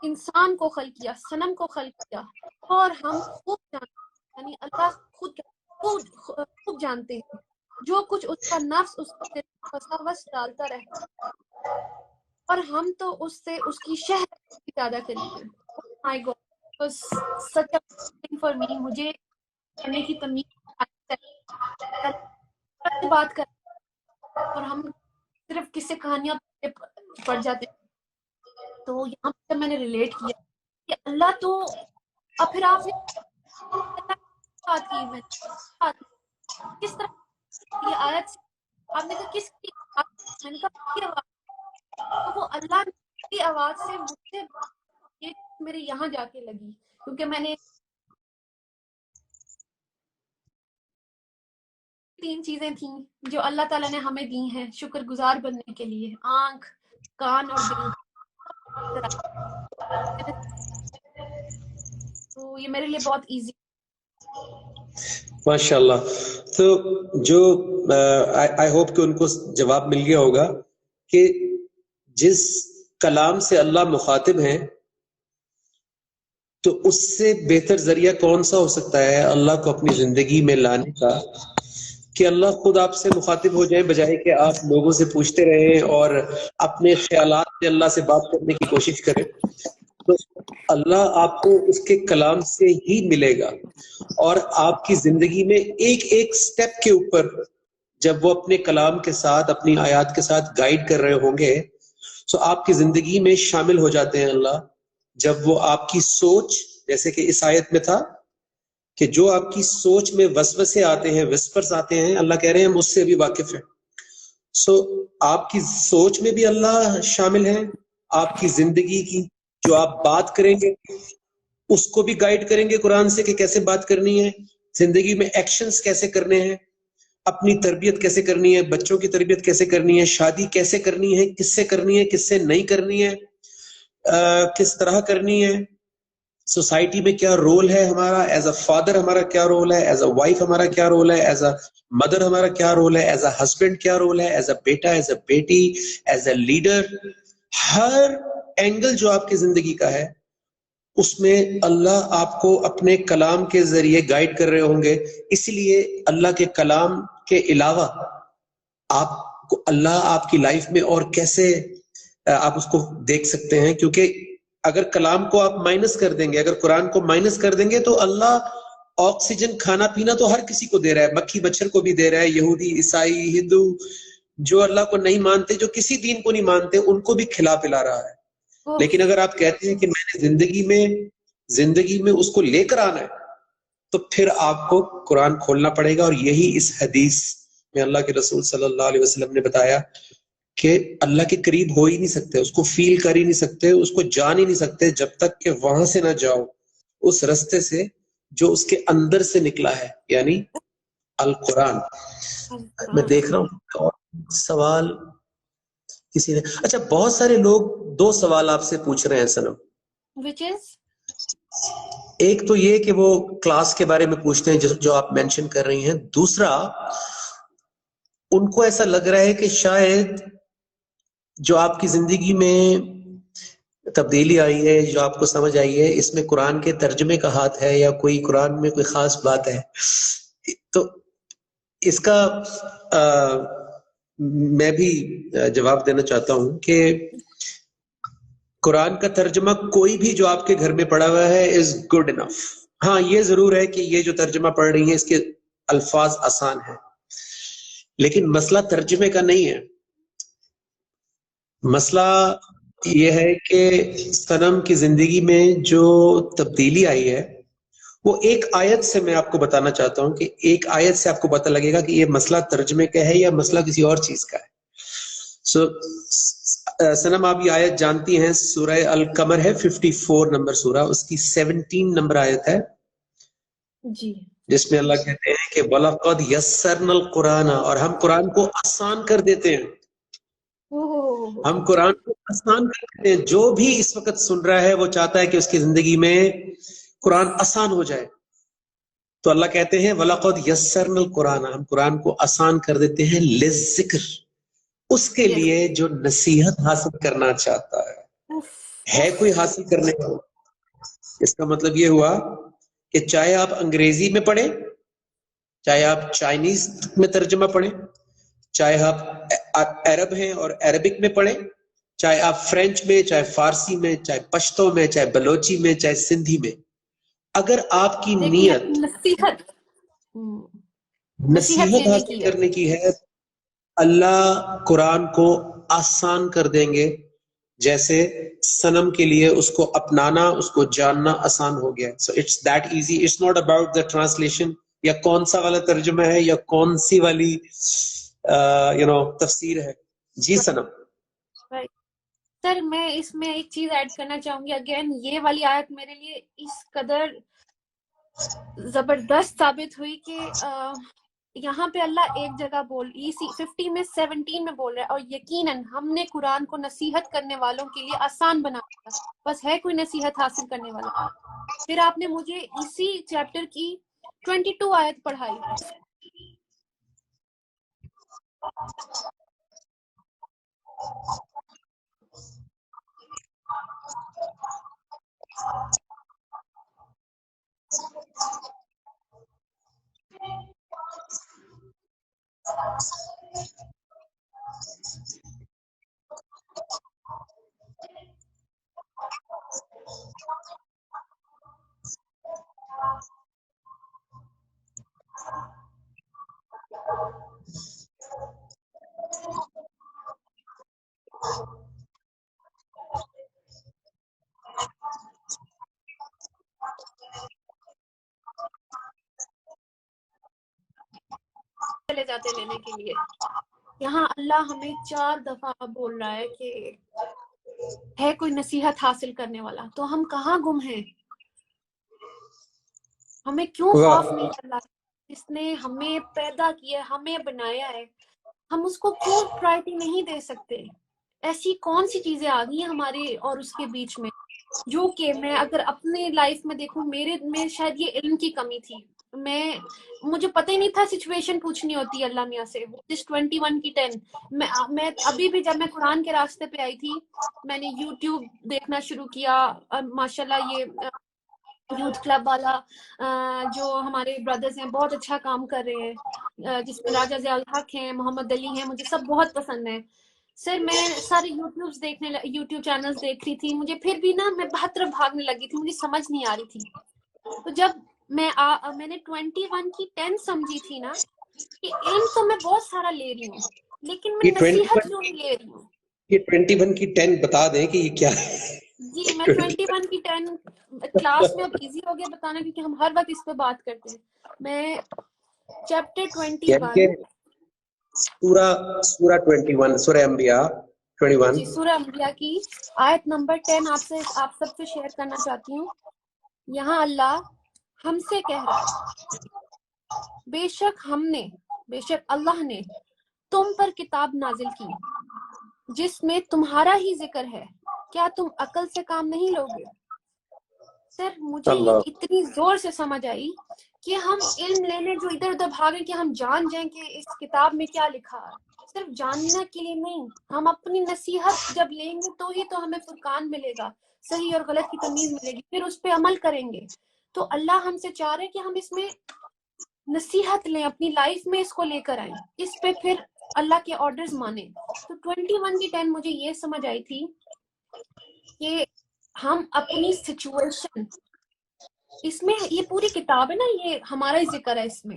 انسان کو خلق کیا، صنم کو خلق کیا اور ہم خوب جانتے ہیں، یعنی اللہ خوب جانتے ہیں جو کچھ اس کا نفس اس کے وساوس ڈالتا رہتا اور ہم تو اس سے اس کی شہر زیادہ قریب ہیں. My god such a for me. مجھے کرنے کی تمیز بات کر اور ہم صرف کس سے کہانیاں پڑ جاتے ہیں. تو یہاں پہ میں نے ریلیٹ کیا کہ اللہ تو اب پھر آپ نے بات کی میں کس طرح یہ آیت سے آپ نے کہا کس کی میں نے کہا آواز تو وہ اللہ کی آواز سے مجھ سے یہ میرے یہاں جا کے لگی کیونکہ میں نے 3 چیزیں تھیں جو اللہ تعالیٰ نے ہمیں دی ہیں شکر گزار بننے کے لیے: آنکھ، کان اور دل. تو یہ میرے لیے بہت ایزی. ماشاء اللہ. تو جو آئی ہوپ کہ ان کو جواب مل گیا ہوگا کہ جس کلام سے اللہ مخاطب ہیں تو اس سے بہتر ذریعہ کون سا ہو سکتا ہے اللہ کو اپنی زندگی میں لانے کا کہ اللہ خود آپ سے مخاطب ہو جائے، بجائے کہ آپ لوگوں سے پوچھتے رہیں اور اپنے خیالات سے اللہ سے بات کرنے کی کوشش کریں. تو اللہ آپ کو اس کے کلام سے ہی ملے گا اور آپ کی زندگی میں ایک ایک سٹیپ کے اوپر جب وہ اپنے کلام کے ساتھ اپنی آیات کے ساتھ گائیڈ کر رہے ہوں گے تو آپ کی زندگی میں شامل ہو جاتے ہیں اللہ. جب وہ آپ کی سوچ، جیسے کہ اس آیت میں تھا کہ جو آپ کی سوچ میں وسوسے آتے ہیں، وسپرز آتے ہیں، اللہ کہہ رہے ہیں ہم اس سے بھی واقف ہیں. سو آپ کی سوچ میں بھی اللہ شامل ہے، آپ کی زندگی کی جو آپ بات کریں گے اس کو بھی گائیڈ کریں گے قرآن سے کہ کیسے بات کرنی ہے، زندگی میں ایکشنز کیسے کرنے ہیں، اپنی تربیت کیسے کرنی ہے، بچوں کی تربیت کیسے کرنی ہے، شادی کیسے کرنی ہے، کس سے کرنی ہے، کس سے نہیں کرنی ہے، کس طرح کرنی ہے، سوسائٹی میں کیا رول ہے ہمارا، ایز اے فادر ہمارا کیا رول ہے، ایز اے وائف ہمارا کیا رول ہے، ایز اے مدر ہمارا کیا رول ہے، ایز اے ہسبینڈ کیا رول ہے، ایز اے بیٹا، ایز اے بیٹی، ایز اے لیڈر. ہر اینگل جو آپ کی زندگی کا ہے اس میں اللہ آپ کو اپنے کلام کے ذریعے گائیڈ کر رہے ہوں گے. اس لیے اللہ کے کلام کے علاوہ آپ کو اللہ آپ کی لائف میں اور کیسے آپ اس کو دیکھ سکتے ہیں، کیونکہ اگر کلام کو آپ مائنس کر دیں گے، اگر قرآن کو مائنس کر دیں گے تو اللہ آکسیجن، کھانا پینا تو ہر کسی کو دے رہا ہے، مکھی مچھر کو بھی دے رہا ہے، یہودی، عیسائی، ہندو جو اللہ کو نہیں مانتے، جو کسی دین کو نہیں مانتے، ان کو بھی کھلا پلا رہا ہے. لیکن اگر آپ کہتے ہیں کہ میں نے زندگی میں اس کو لے کر آنا ہے تو پھر آپ کو قرآن کھولنا پڑے گا. اور یہی اس حدیث میں اللہ کے رسول صلی اللہ علیہ وسلم نے بتایا کہ اللہ کے قریب ہو ہی نہیں سکتے، اس کو فیل کر ہی نہیں سکتے، اس کو جان ہی نہیں سکتے جب تک کہ وہاں سے نہ جاؤ اس رستے سے جو اس کے اندر سے نکلا ہے، یعنی القرآن. میں دیکھ رہا ہوں سوال کسی نے، اچھا بہت سارے لوگ 2 سوال آپ سے پوچھ رہے ہیں سنم. which is ایک تو یہ کہ وہ کلاس کے بارے میں پوچھتے ہیں جو آپ مینشن کر رہی ہیں، دوسرا ان کو ایسا لگ رہا ہے کہ شاید جو آپ کی زندگی میں تبدیلی آئی ہے، جو آپ کو سمجھ آئی ہے، اس میں قرآن کے ترجمے کا ہاتھ ہے یا کوئی قرآن میں کوئی خاص بات ہے. تو اس کا میں بھی جواب دینا چاہتا ہوں کہ قرآن کا ترجمہ کوئی بھی جو آپ کے گھر میں پڑا ہوا ہے از گڈ انف. ہاں یہ ضرور ہے کہ یہ جو ترجمہ پڑھ رہی ہیں اس کے الفاظ آسان ہیں، لیکن مسئلہ ترجمے کا نہیں ہے. مسئلہ یہ ہے کہ صنم کی زندگی میں جو تبدیلی آئی ہے وہ ایک آیت سے میں آپ کو بتانا چاہتا ہوں کہ ایک آیت سے آپ کو پتہ لگے گا کہ یہ مسئلہ ترجمے کا ہے یا مسئلہ کسی اور چیز کا ہے. صنم آپ یہ آیت جانتی ہیں، سورہ القمر ہے 54 نمبر سورہ، اس کی 17 نمبر آیت ہے جی، جس میں اللہ کہتے ہیں کہ وَلَقَدْ يَسَّرْنَا الْقُرْآنَ، اور ہم قرآن کو آسان کر دیتے ہیں. ہم قرآن کو آسان کر دیتے ہیں. جو بھی اس وقت سن رہا ہے وہ چاہتا ہے کہ اس کی زندگی میں قرآن آسان ہو جائے، تو اللہ کہتے ہیں وَلَقَدْ يَسَّرْنَا الْقُرْآنَ، ہم قرآن کو آسان کر دیتے ہیں لِلذِّکْر، اس کے Yes. لیے جو نصیحت حاصل کرنا چاہتا ہے کوئی حاصل کرنے کو. اس کا مطلب یہ ہوا کہ چاہے آپ انگریزی میں پڑھیں، چاہے آپ چائنیز میں ترجمہ پڑھیں، چاہے آپ عرب ہیں اور عربک میں پڑھیں، چاہے آپ فرینچ میں، چاہے فارسی میں، چاہے پشتو میں، چاہے بلوچی میں، چاہے سندھی میں، اگر آپ کی نیت نصیحت حاصل کرنے کی ہے، اللہ قرآن کو آسان کر دیں گے. جیسے صنم کے لیے اس کو اپنانا، اس کو جاننا آسان ہو گیا. So it's that easy. It's not about the translation یا کون سا والا ترجمہ ہے یا کون سی والی تفسیر ہے. جی صنم. سر میں اس میں ایک چیز ایڈ کرنا چاہوں گی. اگین یہ والی آیت میرے لیے اس قدر زبردست ثابت ہوئی کہ یہاں پہ اللہ ایک جگہ 50 میں 17 میں بول رہا ہے، اور یقیناً ہم نے قرآن کو نصیحت کرنے والوں کے لیے آسان بنا دیا، بس ہے کوئی نصیحت حاصل کرنے والا. پھر آپ نے مجھے اسی چیپٹر کی 22 آیت پڑھائی. چلے جاتے لینے کے لیے. یہاں اللہ ہمیں 4 دفعہ بول رہا ہے کہ ہے کوئی نصیحت حاصل کرنے والا. تو ہم کہاں گم ہیں؟ ہمیں کیوں خوف نہیں اللہ جس نے ہمیں پیدا کیا، ہمیں بنایا ہے، ہم اس کو کیوں پرائرٹی نہیں دے سکتے؟ ایسی کون سی چیزیں آ گئی ہیں ہمارے اور اس کے بیچ میں، جو کہ میں اگر اپنے لائف میں دیکھوں، میرے میں شاید یہ علم کی کمی تھی. مجھے پتہ ہی نہیں تھا سچویشن پوچھنی ہوتی ہے اللہ میاں سے. 21 کی 10 میں ابھی بھی جب میں قرآن کے راستے پہ آئی تھی، میں نے یوٹیوب دیکھنا شروع کیا. ماشاءاللہ یہ یوتھ کلب والا جو ہمارے بردرز ہیں بہت اچھا کام کر رہے ہیں، جس میں راجہ ضیاء الحق ہیں، محمد علی ہیں، مجھے سب بہت پسند ہیں. سر میں سارے یوٹیوب چینلز دیکھ رہی تھی، مجھے پھر بھی میں بہت طرف بھاگنے لگی تھی، مجھے سمجھ نہیں آ رہی تھی. تو جب میں نے 21 کی 10 سمجھی تھی نا، کہ علم تو میں بہت سارا لے رہی ہوں، لیکن میں نصیحت کیوں نہیں لے رہی ہوں. یہ 21 کی 10 بتا دیں کہ یہ کیا ہے. جی میں 21 کی 10 کلاس میں اب ایزی ہو گیا بتانا، کیونکہ ہم ہر وقت اس پہ بات کرتے ہیں. میں چیپٹر 21 سورہ 21 سورہ انبیاء 21 جی سورہ انبیاء کی آیت نمبر 10 آپ سب سے شیئر کرنا چاہتی ہوں. یہاں اللہ ہم سے کہہ رہا ہے، بے شک اللہ نے تم پر کتاب نازل کی جس میں تمہارا ہی ذکر ہے، کیا تم عقل سے کام نہیں لوگے؟ سر مجھے یہ اتنی زور سے سمجھ آئی کہ ہم علم لینے جو ادھر ادھر بھاگیں کہ ہم جان جائیں کہ اس کتاب میں کیا لکھا ہے. صرف جاننے کے لیے نہیں، ہم اپنی نصیحت جب لیں گے تو ہی تو ہمیں فرقان ملے گا، صحیح اور غلط کی تمیز ملے گی، پھر اس پہ عمل کریں گے. تو اللہ ہم سے چاہ رہے کہ ہم اس میں نصیحت لیں، اپنی لائف میں اس کو لے کر آئیں، اس پہ پھر اللہ کے آرڈرز مانیں. تو 21 کی 10 مجھے یہ سمجھ آئی تھی کہ ہم اپنی سچویشن، اس میں یہ پوری کتاب ہے نا، یہ ہمارا ہی ذکر ہے اس میں،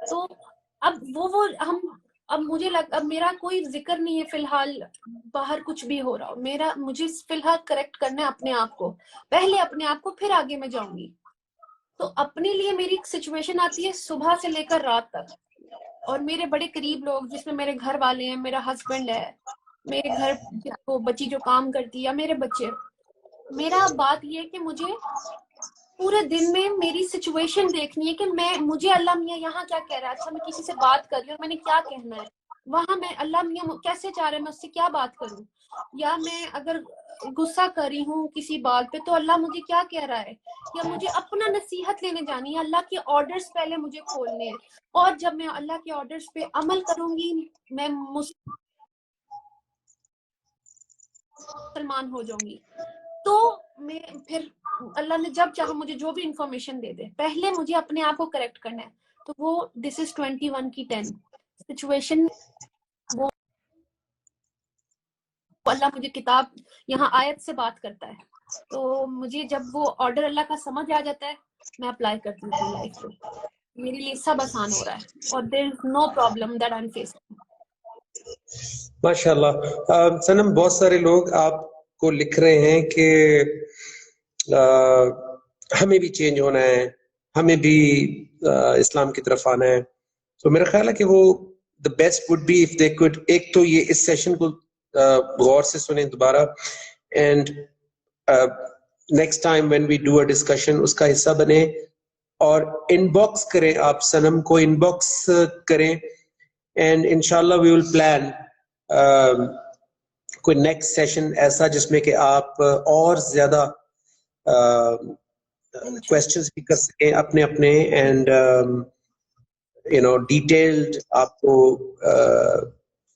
تو اب وہ ہم اب مجھے اب میرا کوئی ذکر نہیں ہے فی الحال باہر کچھ بھی ہو رہا ہو، مجھے فی الحال کریکٹ کرنا ہے اپنے آپ کو، پہلے اپنے آپ کو، پھر آگے میں جاؤں گی. تو اپنے لیے میری ایک سچویشن آتی ہے صبح سے لے کر رات تک، اور میرے بڑے قریب لوگ جس میں میرے گھر والے ہیں، میرا ہسبینڈ ہے، میرے گھر کو بچی جو کام کرتی ہے، یا میرے بچے. میرا بات یہ ہے کہ مجھے پورے دن میں میری سچویشن دیکھنی ہے کہ مجھے اللہ میاں یہاں کیا کہہ رہا ہے. اچھا میں کسی سے بات کر رہی ہوں، میں نے کیا کہنا ہے وہاں، میں اللہ میاں کیسے چاہ رہے ہیں میں اس سے کیا بات کروں، یا میں اگر غصہ کر رہی ہوں کسی بات پہ تو اللہ مجھے کیا کہہ رہا ہے، یا مجھے اپنا نصیحت لینے جانی ہے. اللہ کے آرڈرز پہلے مجھے کھولنے ہیں، اور جب میں اللہ کے آرڈرز پہ عمل کروں گی میں مسلمان ہو جاؤں گی. تو میں پھر اللہ نے جب چاہا مجھے جو بھی انفارمیشن دے دے، پہلے مجھے اپنے آپ کو کریکٹ کرنا ہے. تو وہ دس از 21/10 سچویشن. وہ اللہ مجھے کتاب یہاں آیت سے بات کرتا ہے، تو مجھے جب وہ آرڈر اللہ کا سمجھ آ جاتا ہے میں اپلائی کرتی ہوں اپنی لائف پہ. میرے لیے سب آسان ہو رہا ہے، اور there is no problem that I am facing. ماشاء اللہ. سنم بہت سارے لوگ آپ کو لکھ رہے ہیں کہ ہمیں بھی چینج ہونا ہے، ہمیں بھی اسلام کی طرف آنا ہے. تو میرا خیال ہے کہ وہ the best would be if they could ایک تو یہ اس سیشن کو غور سے سنیں دوبارہ، and next time when we do a discussion اس کا حصہ بنیں، اور ان باکس کریں، آپ سنم کو ان باکس کریں، اینڈ انشاءاللہ we will plan کوئی نیکسٹ سیشن ایسا جس میں کہ آپ اور زیادہ کویسچنز بھی کر سکیں اپنے اپنے، اینڈ ڈیٹیلڈ آپ کو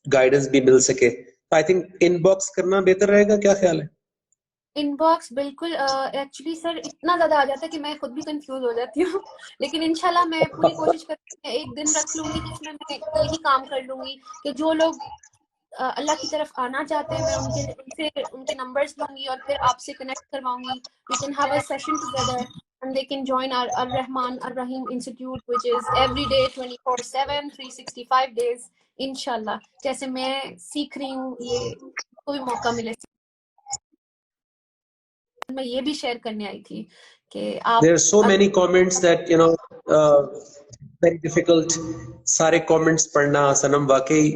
گائیڈنس بھی مل سکے. آئی تھنک ان باکس کرنا بہتر رہے گا، کیا خیال ہے؟ ان باکس بالکل. ایکچولی سر اتنا زیادہ آ جاتا ہے کہ میں خود بھی کنفیوز ہو جاتی ہوں، لیکن انشاءاللہ میں پوری کوشش کرتی ہوں، ایک دن رکھ لوں گی جس میں یہی کام کر لوں گی کہ جو لوگ اللہ کی طرف آنا چاہتے ہیں میں ان کے نمبرز لوں گی اور پھر آپ سے کنیکٹ کرواؤں گی. We can have a session together and they can join our Ar-Rahman Ar-Rahim Institute which is every day 24/7 365 days انشاءاللہ. جیسے میں سیکھ رہی ہوں، یہ کوئی موقع ملے. میں یہ بھی شیئر کرنے آئی تھی کہ آپ There are so many comments that very difficult سارے comments پڑھنا سنم واقعی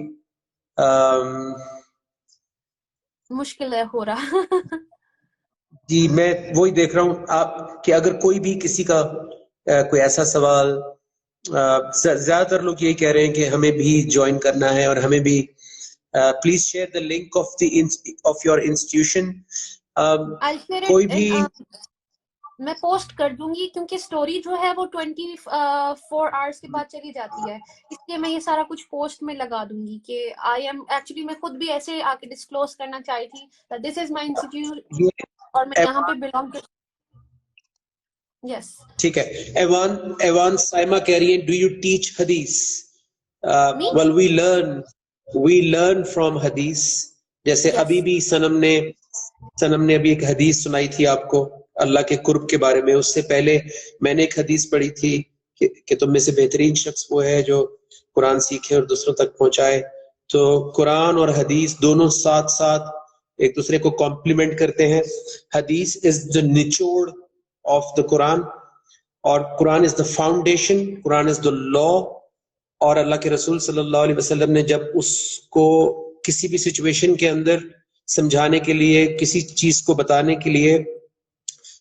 مشکل ہے ہو رہا. جی میں وہی دیکھ رہا ہوں آپ کہ اگر کوئی بھی کسی کا کوئی ایسا سوال، زیادہ تر لوگ یہی کہہ رہے ہیں کہ ہمیں بھی جوائن کرنا ہے، اور ہمیں بھی please share the link of your institution. کوئی بھی میں پوسٹ کر دوں گی کیونکہ سٹوری جو ہے وہ 24 آورس کے بعد چلی جاتی ہے، اس لیے میں یہ سارا کچھ پوسٹ میں لگا دوں گی کہ آئی ایم ایکچولی میں خود بھی ایسے آ کے ڈسکلوز کرنا چاہی تھی دس از مائی انسٹیٹیوٹ اور میں یہاں پہ بلانگ کر. یس ٹھیک ہے. ایوان سائمہ کہہ رہی ہے ڈو یو ٹیچ حدیث؟ well we learn from حدیث. جیسے ابھی بھی سنم نے ابھی ایک حدیث سنائی تھی آپ کو اللہ کے قرب کے بارے میں. اس سے پہلے میں نے ایک حدیث پڑھی تھی کہ تم میں سے بہترین شخص وہ ہے جو قرآن سیکھے اور دوسروں تک پہنچائے. تو قرآن اور حدیث دونوں ساتھ ساتھ ایک دوسرے کو کمپلیمنٹ کرتے ہیں. حدیث از the نچوڑ آف دا قرآن، اور قرآن از دا فاؤنڈیشن، قرآن از دا لا. اور اللہ کے رسول صلی اللہ علیہ وسلم نے جب اس کو کسی بھی سچویشن کے اندر سمجھانے کے لیے، کسی چیز کو بتانے کے لیے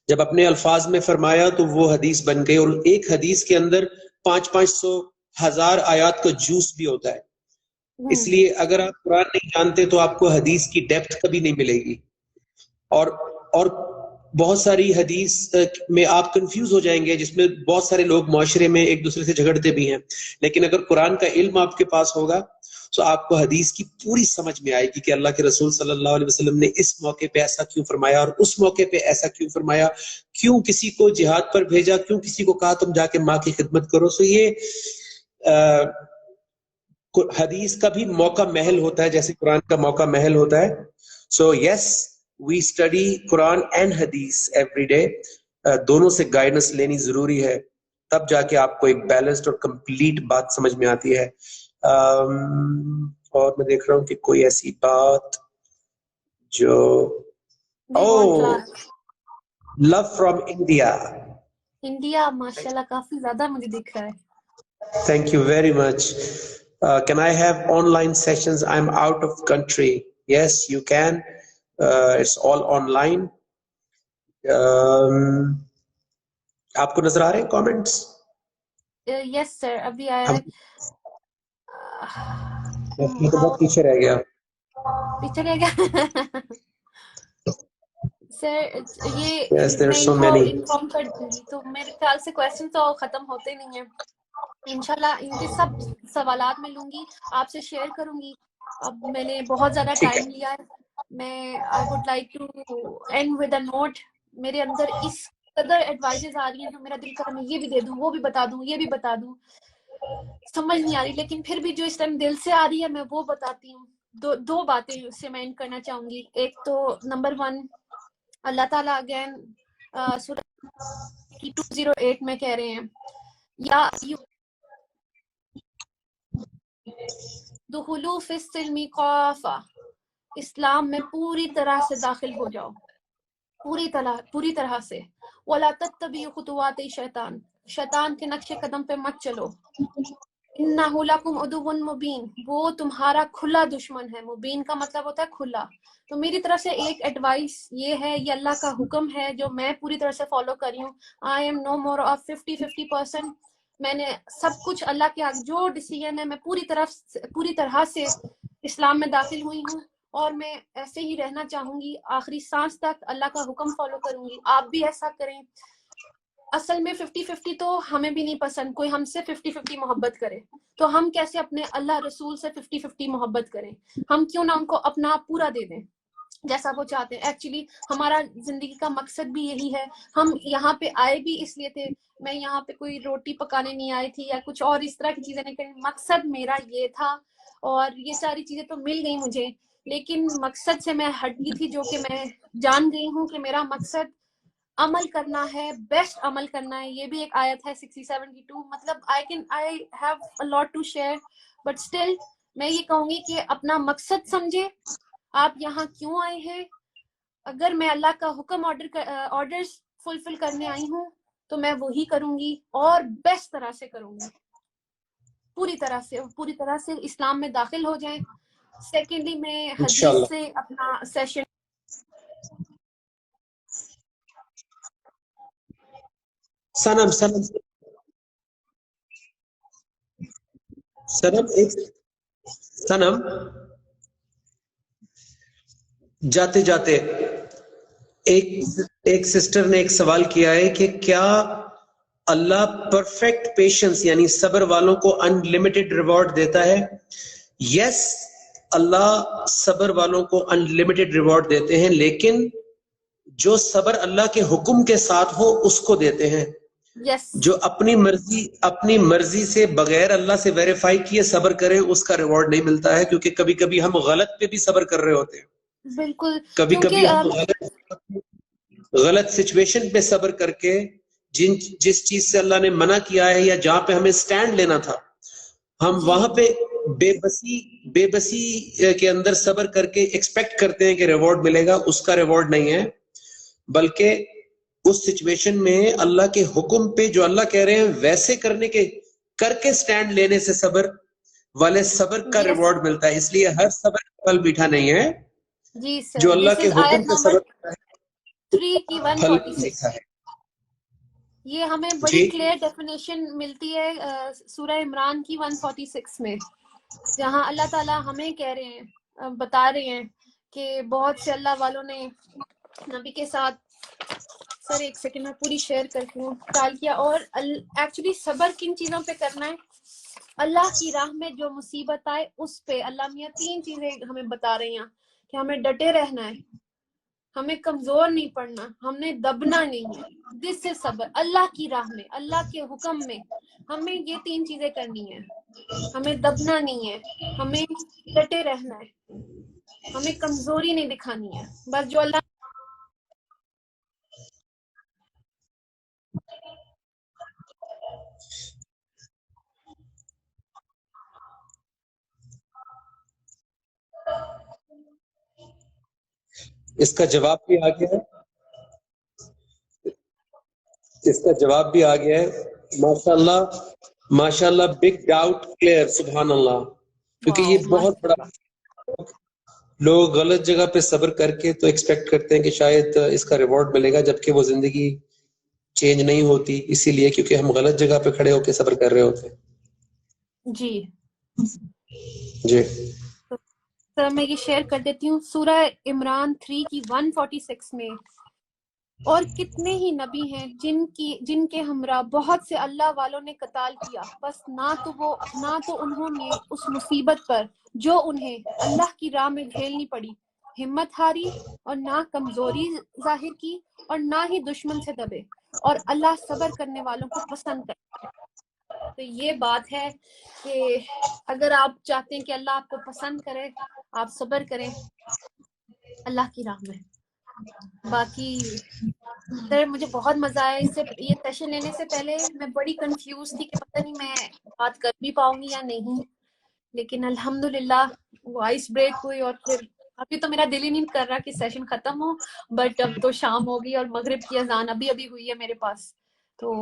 جب اپنے الفاظ میں فرمایا تو وہ حدیث بن گئی. اور ایک حدیث کے اندر 500 1000 آیات کا جوس بھی ہوتا ہے. اس لیے اگر آپ قرآن نہیں جانتے تو آپ کو حدیث کی ڈیپتھ کبھی نہیں ملے گی، اور بہت ساری حدیث میں آپ کنفیوز ہو جائیں گے جس میں بہت سارے لوگ معاشرے میں ایک دوسرے سے جھگڑتے بھی ہیں. لیکن اگر قرآن کا علم آپ کے پاس ہوگا تو آپ کو حدیث کی پوری سمجھ میں آئے گی کہ اللہ کے رسول صلی اللہ علیہ وسلم نے اس موقع پہ ایسا کیوں فرمایا اور اس موقع پہ ایسا کیوں فرمایا، کیوں کسی کو جہاد پر بھیجا، کیوں کسی کو کہا تم جا کے ماں کی خدمت کرو. سو یہ حدیث کا بھی موقع محل ہوتا ہے جیسے قرآن کا موقع محل ہوتا ہے. سو یس وی اسٹڈی قرآن اینڈ حدیث ایوری ڈے. دونوں سے گائیڈنس لینی ضروری ہے. تب جا کے آپ کو ایک بیلنسڈ اور کمپلیٹ بات سمجھ میں آتی ہے. اور میں دیکھ رہا ہوں کہ کوئی ایسی بات جو لو فرام انڈیا. انڈیا ماشاءاللہ کافی زیادہ مجھے دکھ رہا ہے. Thank you very much. Can I have online sessions? I'm out of country. Yes, you can. It's all online. آپ کو نظر آ رہے ہیں کامنٹس؟ یس سر ابھی آیا ہے. پیچھے رہ گیا. پیچھے رہ گیا. سر یہ Yes, there are میں so ان کو many. انفارم کر دوں گی. تو میرے خیال سے کویسچن تو ختم ہوتے نہیں ہیں. انشاءاللہ ان کے سب سوالات میں لوں گی, آپ سے شیئر کروں گی. اب میں نے بہت زیادہ ٹائم لیا ہے. میں I would like to end with a note. میرے اندر اس قدر ایڈوائزز آ رہی ہیں جو میرا دل کر میں یہ بھی دے دوں, وہ بھی بتا دوں, یہ بھی بتا دوں, سمجھ نہیں آ رہی. لیکن پھر بھی جو اس ٹائم دل سے آ رہی ہے میں وہ بتاتی ہوں. دو باتیں اس سے میں اینڈ کرنا چاہوں گی. ایک تو نمبر 1, اللہ تعالیٰ اگین سورہ 208 میں کہہ رہے ہیں یا دخلوا فی السلم کافہ, اسلام میں پوری طرح سے داخل ہو جاؤ, پوری طرح سے. ولا تتبعوا خطوات شیطان, شیطان کے نقش قدم پہ مت چلو. انہ لکم عدو مبین, وہ تمہارا کھلا دشمن ہے. مبین کا مطلب ہوتا ہے کھلا. تو میری طرف سے ایک ایڈوائس یہ ہے, یہ اللہ کا حکم ہے جو میں پوری طرح سے فالو کر رہی ہوں. I M know more of 50% میں نے سب کچھ اللہ کے آگے جو ڈیسیژن ہے میں پوری طرح سے اسلام میں داخل ہوئی ہوں, اور میں ایسے ہی رہنا چاہوں گی آخری سانس تک. اللہ کا حکم فالو کروں گی, آپ بھی ایسا کریں. اصل میں 50-50 تو ہمیں بھی نہیں پسند, کوئی ہم سے 50-50 محبت کرے تو ہم کیسے اپنے اللہ رسول سے 50-50 محبت کریں. ہم کیوں نہ ان کو اپنا آپ پورا دے دیں جیسا وہ چاہتے ہیں. ایکچولی ہمارا زندگی کا مقصد بھی یہی ہے. ہم یہاں پہ آئے بھی اس لیے تھے. میں یہاں پہ کوئی روٹی پکانے نہیں آئی تھی یا کچھ اور اس طرح کی چیزیں نہیں کریں. مقصد میرا یہ تھا, اور یہ ساری چیزیں تو مل گئی مجھے, لیکن مقصد سے میں ہٹ گئی تھی, جو کہ میں جان گئی ہوں کہ میرا مقصد عمل کرنا ہے, بیسٹ عمل کرنا ہے. یہ بھی ایک آیت ہے 60-72. مطلب I have a lot to share, but still میں یہ کہوں گی کہ اپنا مقصد سمجھے, آپ یہاں کیوں آئے ہیں. اگر میں اللہ کا حکم آرڈرز فلفل کرنے آئی ہوں تو میں وہی کروں گی, اور بیسٹ طرح سے کروں گی. پوری طرح سے اسلام میں داخل ہو جائیں. سیکنڈلی میں حدیث سے اپنا سیشن سنم جاتے جاتے ایک سسٹر نے ایک سوال کیا ہے کہ کیا اللہ پرفیکٹ پیشنس یعنی صبر والوں کو انلمیٹڈ ریوارڈ دیتا ہے؟ یس, اللہ صبر والوں کو انلمیٹڈ ریوارڈ دیتے ہیں, لیکن جو صبر اللہ کے حکم کے ساتھ ہو اس کو دیتے ہیں. جو اپنی مرضی سے بغیر اللہ سے ویریفائی کیے صبر کرے اس کا ریوارڈ نہیں ملتا ہے, کیونکہ کبھی کبھی ہم غلط پہ بھی صبر کر رہے ہوتے ہیں. بالکل, کبھی کبھی ہم غلط سچویشن پہ صبر کر کے جس چیز سے اللہ نے منع کیا ہے یا جہاں پہ ہمیں سٹینڈ لینا تھا, ہم وہاں پہ بے بسی کے اندر صبر کر کے ایکسپیکٹ کرتے ہیں کہ ریوارڈ ملے گا. اس کا ریوارڈ نہیں ہے, بلکہ اس سچویشن میں اللہ کے حکم پہ جو اللہ کہہ رہے ہیں ویسے کر کے سٹینڈ لینے سے صبر والے صبر کا ریوارڈ ملتا ہے. اس لیے ہر صبر کا پھل میٹھا نہیں ہے. جی سر, جو اللہ کے حکم پہ صبر کرتا ہے 3 کی 146 یہ ہمیں بڑی کلیئر ڈیفینیشن ملتی ہے سورہ عمران کی 146 میں, جہاں اللہ تعالیٰ ہمیں کہہ رہے ہیں, بتا رہے ہیں کہ بہت سے اللہ والوں نے نبی کے ساتھ, سر ایک سیکنڈ میں پوری شیئر کرتی ہوں, ٹال کیا. اور ایکچولی صبر کن چیزوں پہ کرنا ہے؟ اللہ کی راہ میں جو مصیبت آئے اس پہ. اللہ میاں 3 چیزیں ہمیں بتا رہے ہیں کہ ہمیں ڈٹے رہنا ہے, ہمیں کمزور نہیں پڑنا, ہم نے دبنا نہیں ہے. دس سے صبر اللہ کی راہ میں, اللہ کے حکم میں ہمیں یہ 3 چیزیں کرنی ہیں. ہمیں دبنا نہیں ہے, ہمیں ڈٹے رہنا ہے, ہمیں کمزوری نہیں دکھانی ہے. بس جو اللہ اس کا جواب بھی آ گیا ہے، اس کا جواب بھی آ گیا ہے. ماشاء اللہ بگ ڈاؤٹ کلیئر، سبحان اللہ. کیونکہ یہ بہت بڑا، لوگ غلط جگہ پہ صبر کر کے تو ایکسپیکٹ کرتے ہیں کہ شاید اس کا ریوارڈ ملے گا، جبکہ وہ زندگی چینج نہیں ہوتی، اسی لیے کیونکہ ہم غلط جگہ پہ کھڑے ہو کے صبر کر رہے ہوتے ہیں. جی جی سر میں یہ شیئر کر دیتی ہوں سورہ عمران 3 کی 146 میں، اور کتنے ہی نبی ہیں جن کے ہمراہ بہت سے اللہ والوں نے قتال کیا، بس نہ تو انہوں نے اس مصیبت پر جو انہیں اللہ کی راہ میں جھیلنی پڑی ہمت ہاری، اور نہ کمزوری ظاہر کی، اور نہ ہی دشمن سے دبے، اور اللہ صبر کرنے والوں کو پسند کرتا ہے. تو یہ بات ہے کہ اگر آپ چاہتے ہیں کہ اللہ آپ کو پسند کرے، آپ صبر کریں اللہ کی راہ میں. باقی سر مجھے بہت مزہ آیا اس سے، یہ سیشن لینے سے پہلے میں بڑی کنفیوز تھی کہ پتہ نہیں میں بات کر بھی پاؤں گی یا نہیں، لیکن الحمدللہ وہ آئس بریک ہوئی. اور پھر ابھی تو میرا دل ہی نہیں کر رہا کہ سیشن ختم ہو، بٹ اب تو شام ہوگی اور مغرب کی اذان ابھی ہوئی ہے میرے پاس. تو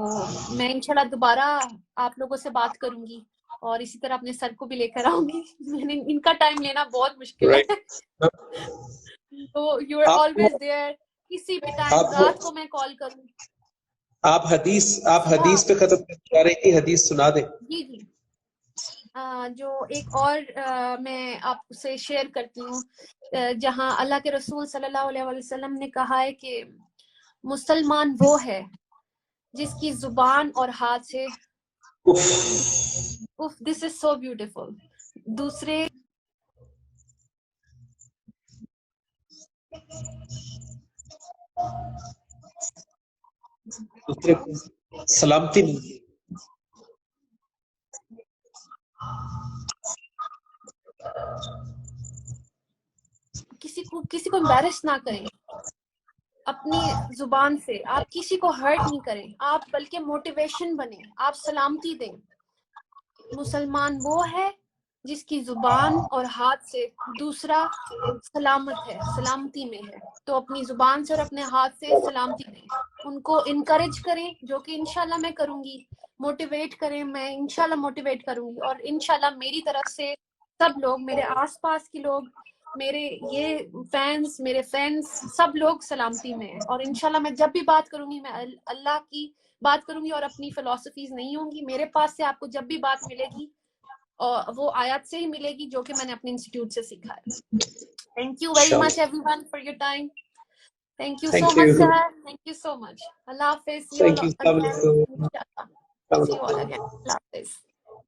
میں انشاءاللہ دوبارہ آپ لوگوں سے بات کروں گی، اور اسی طرح اپنے سر کو بھی لے کر آؤں گی. ان کا ٹائم لینا بہت مشکل ہے. تو یو آر آلویز دیئر، کسی بھی ٹائم رات کو میں کال کروں. آپ حدیث پہ ختم کرنے جا رہی تھی، حدیث سنا دیں. جی جو ایک اور میں آپ سے شیئر کرتی ہوں، جہاں اللہ کے رسول صلی اللہ علیہ وسلم نے کہا ہے کہ مسلمان وہ ہے جس کی زبان اور ہاتھ سے دس از سو بیوٹیفل، دوسرے سلامتی کسی کو امبیرس نہ کریں اپنی زبان سے، آپ کسی کو ہرٹ نہیں کریں، آپ بلکہ موٹیویشن بنیں، آپ سلامتی دیں. مسلمان وہ ہے جس کی زبان اور ہاتھ سے دوسرا سلامت ہے، سلامتی میں ہے. تو اپنی زبان سے اور اپنے ہاتھ سے سلامتی دیں، ان کو انکریج کریں، جو کہ انشاءاللہ میں کروں گی. موٹیویٹ کریں، میں انشاءاللہ موٹیویٹ کروں گی، اور انشاءاللہ میری طرف سے سب لوگ، میرے آس پاس کے لوگ، میرے یہ فینس، میرے فرینڈس، سب لوگ سلامتی میں ہیں. اور انشاءاللہ میں جب بھی بات کروں گی میں اللہ کی بات کروں گی اور اپنی فلسفیز نہیں ہوں گی. میرے پاس سے آپ کو جب بھی بات ملے گی اور وہ آیات سے ہی ملے گی جو کہ میں نے اپنے انسٹیٹیوٹ سے سیکھا ہے. Thank you very much everyone for your time. Thank you so much sir, thank you so much. اللہ حافظ. See you all again. See you all again. اللہ حافظ.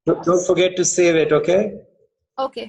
Don't forget to save it, okay? Okay.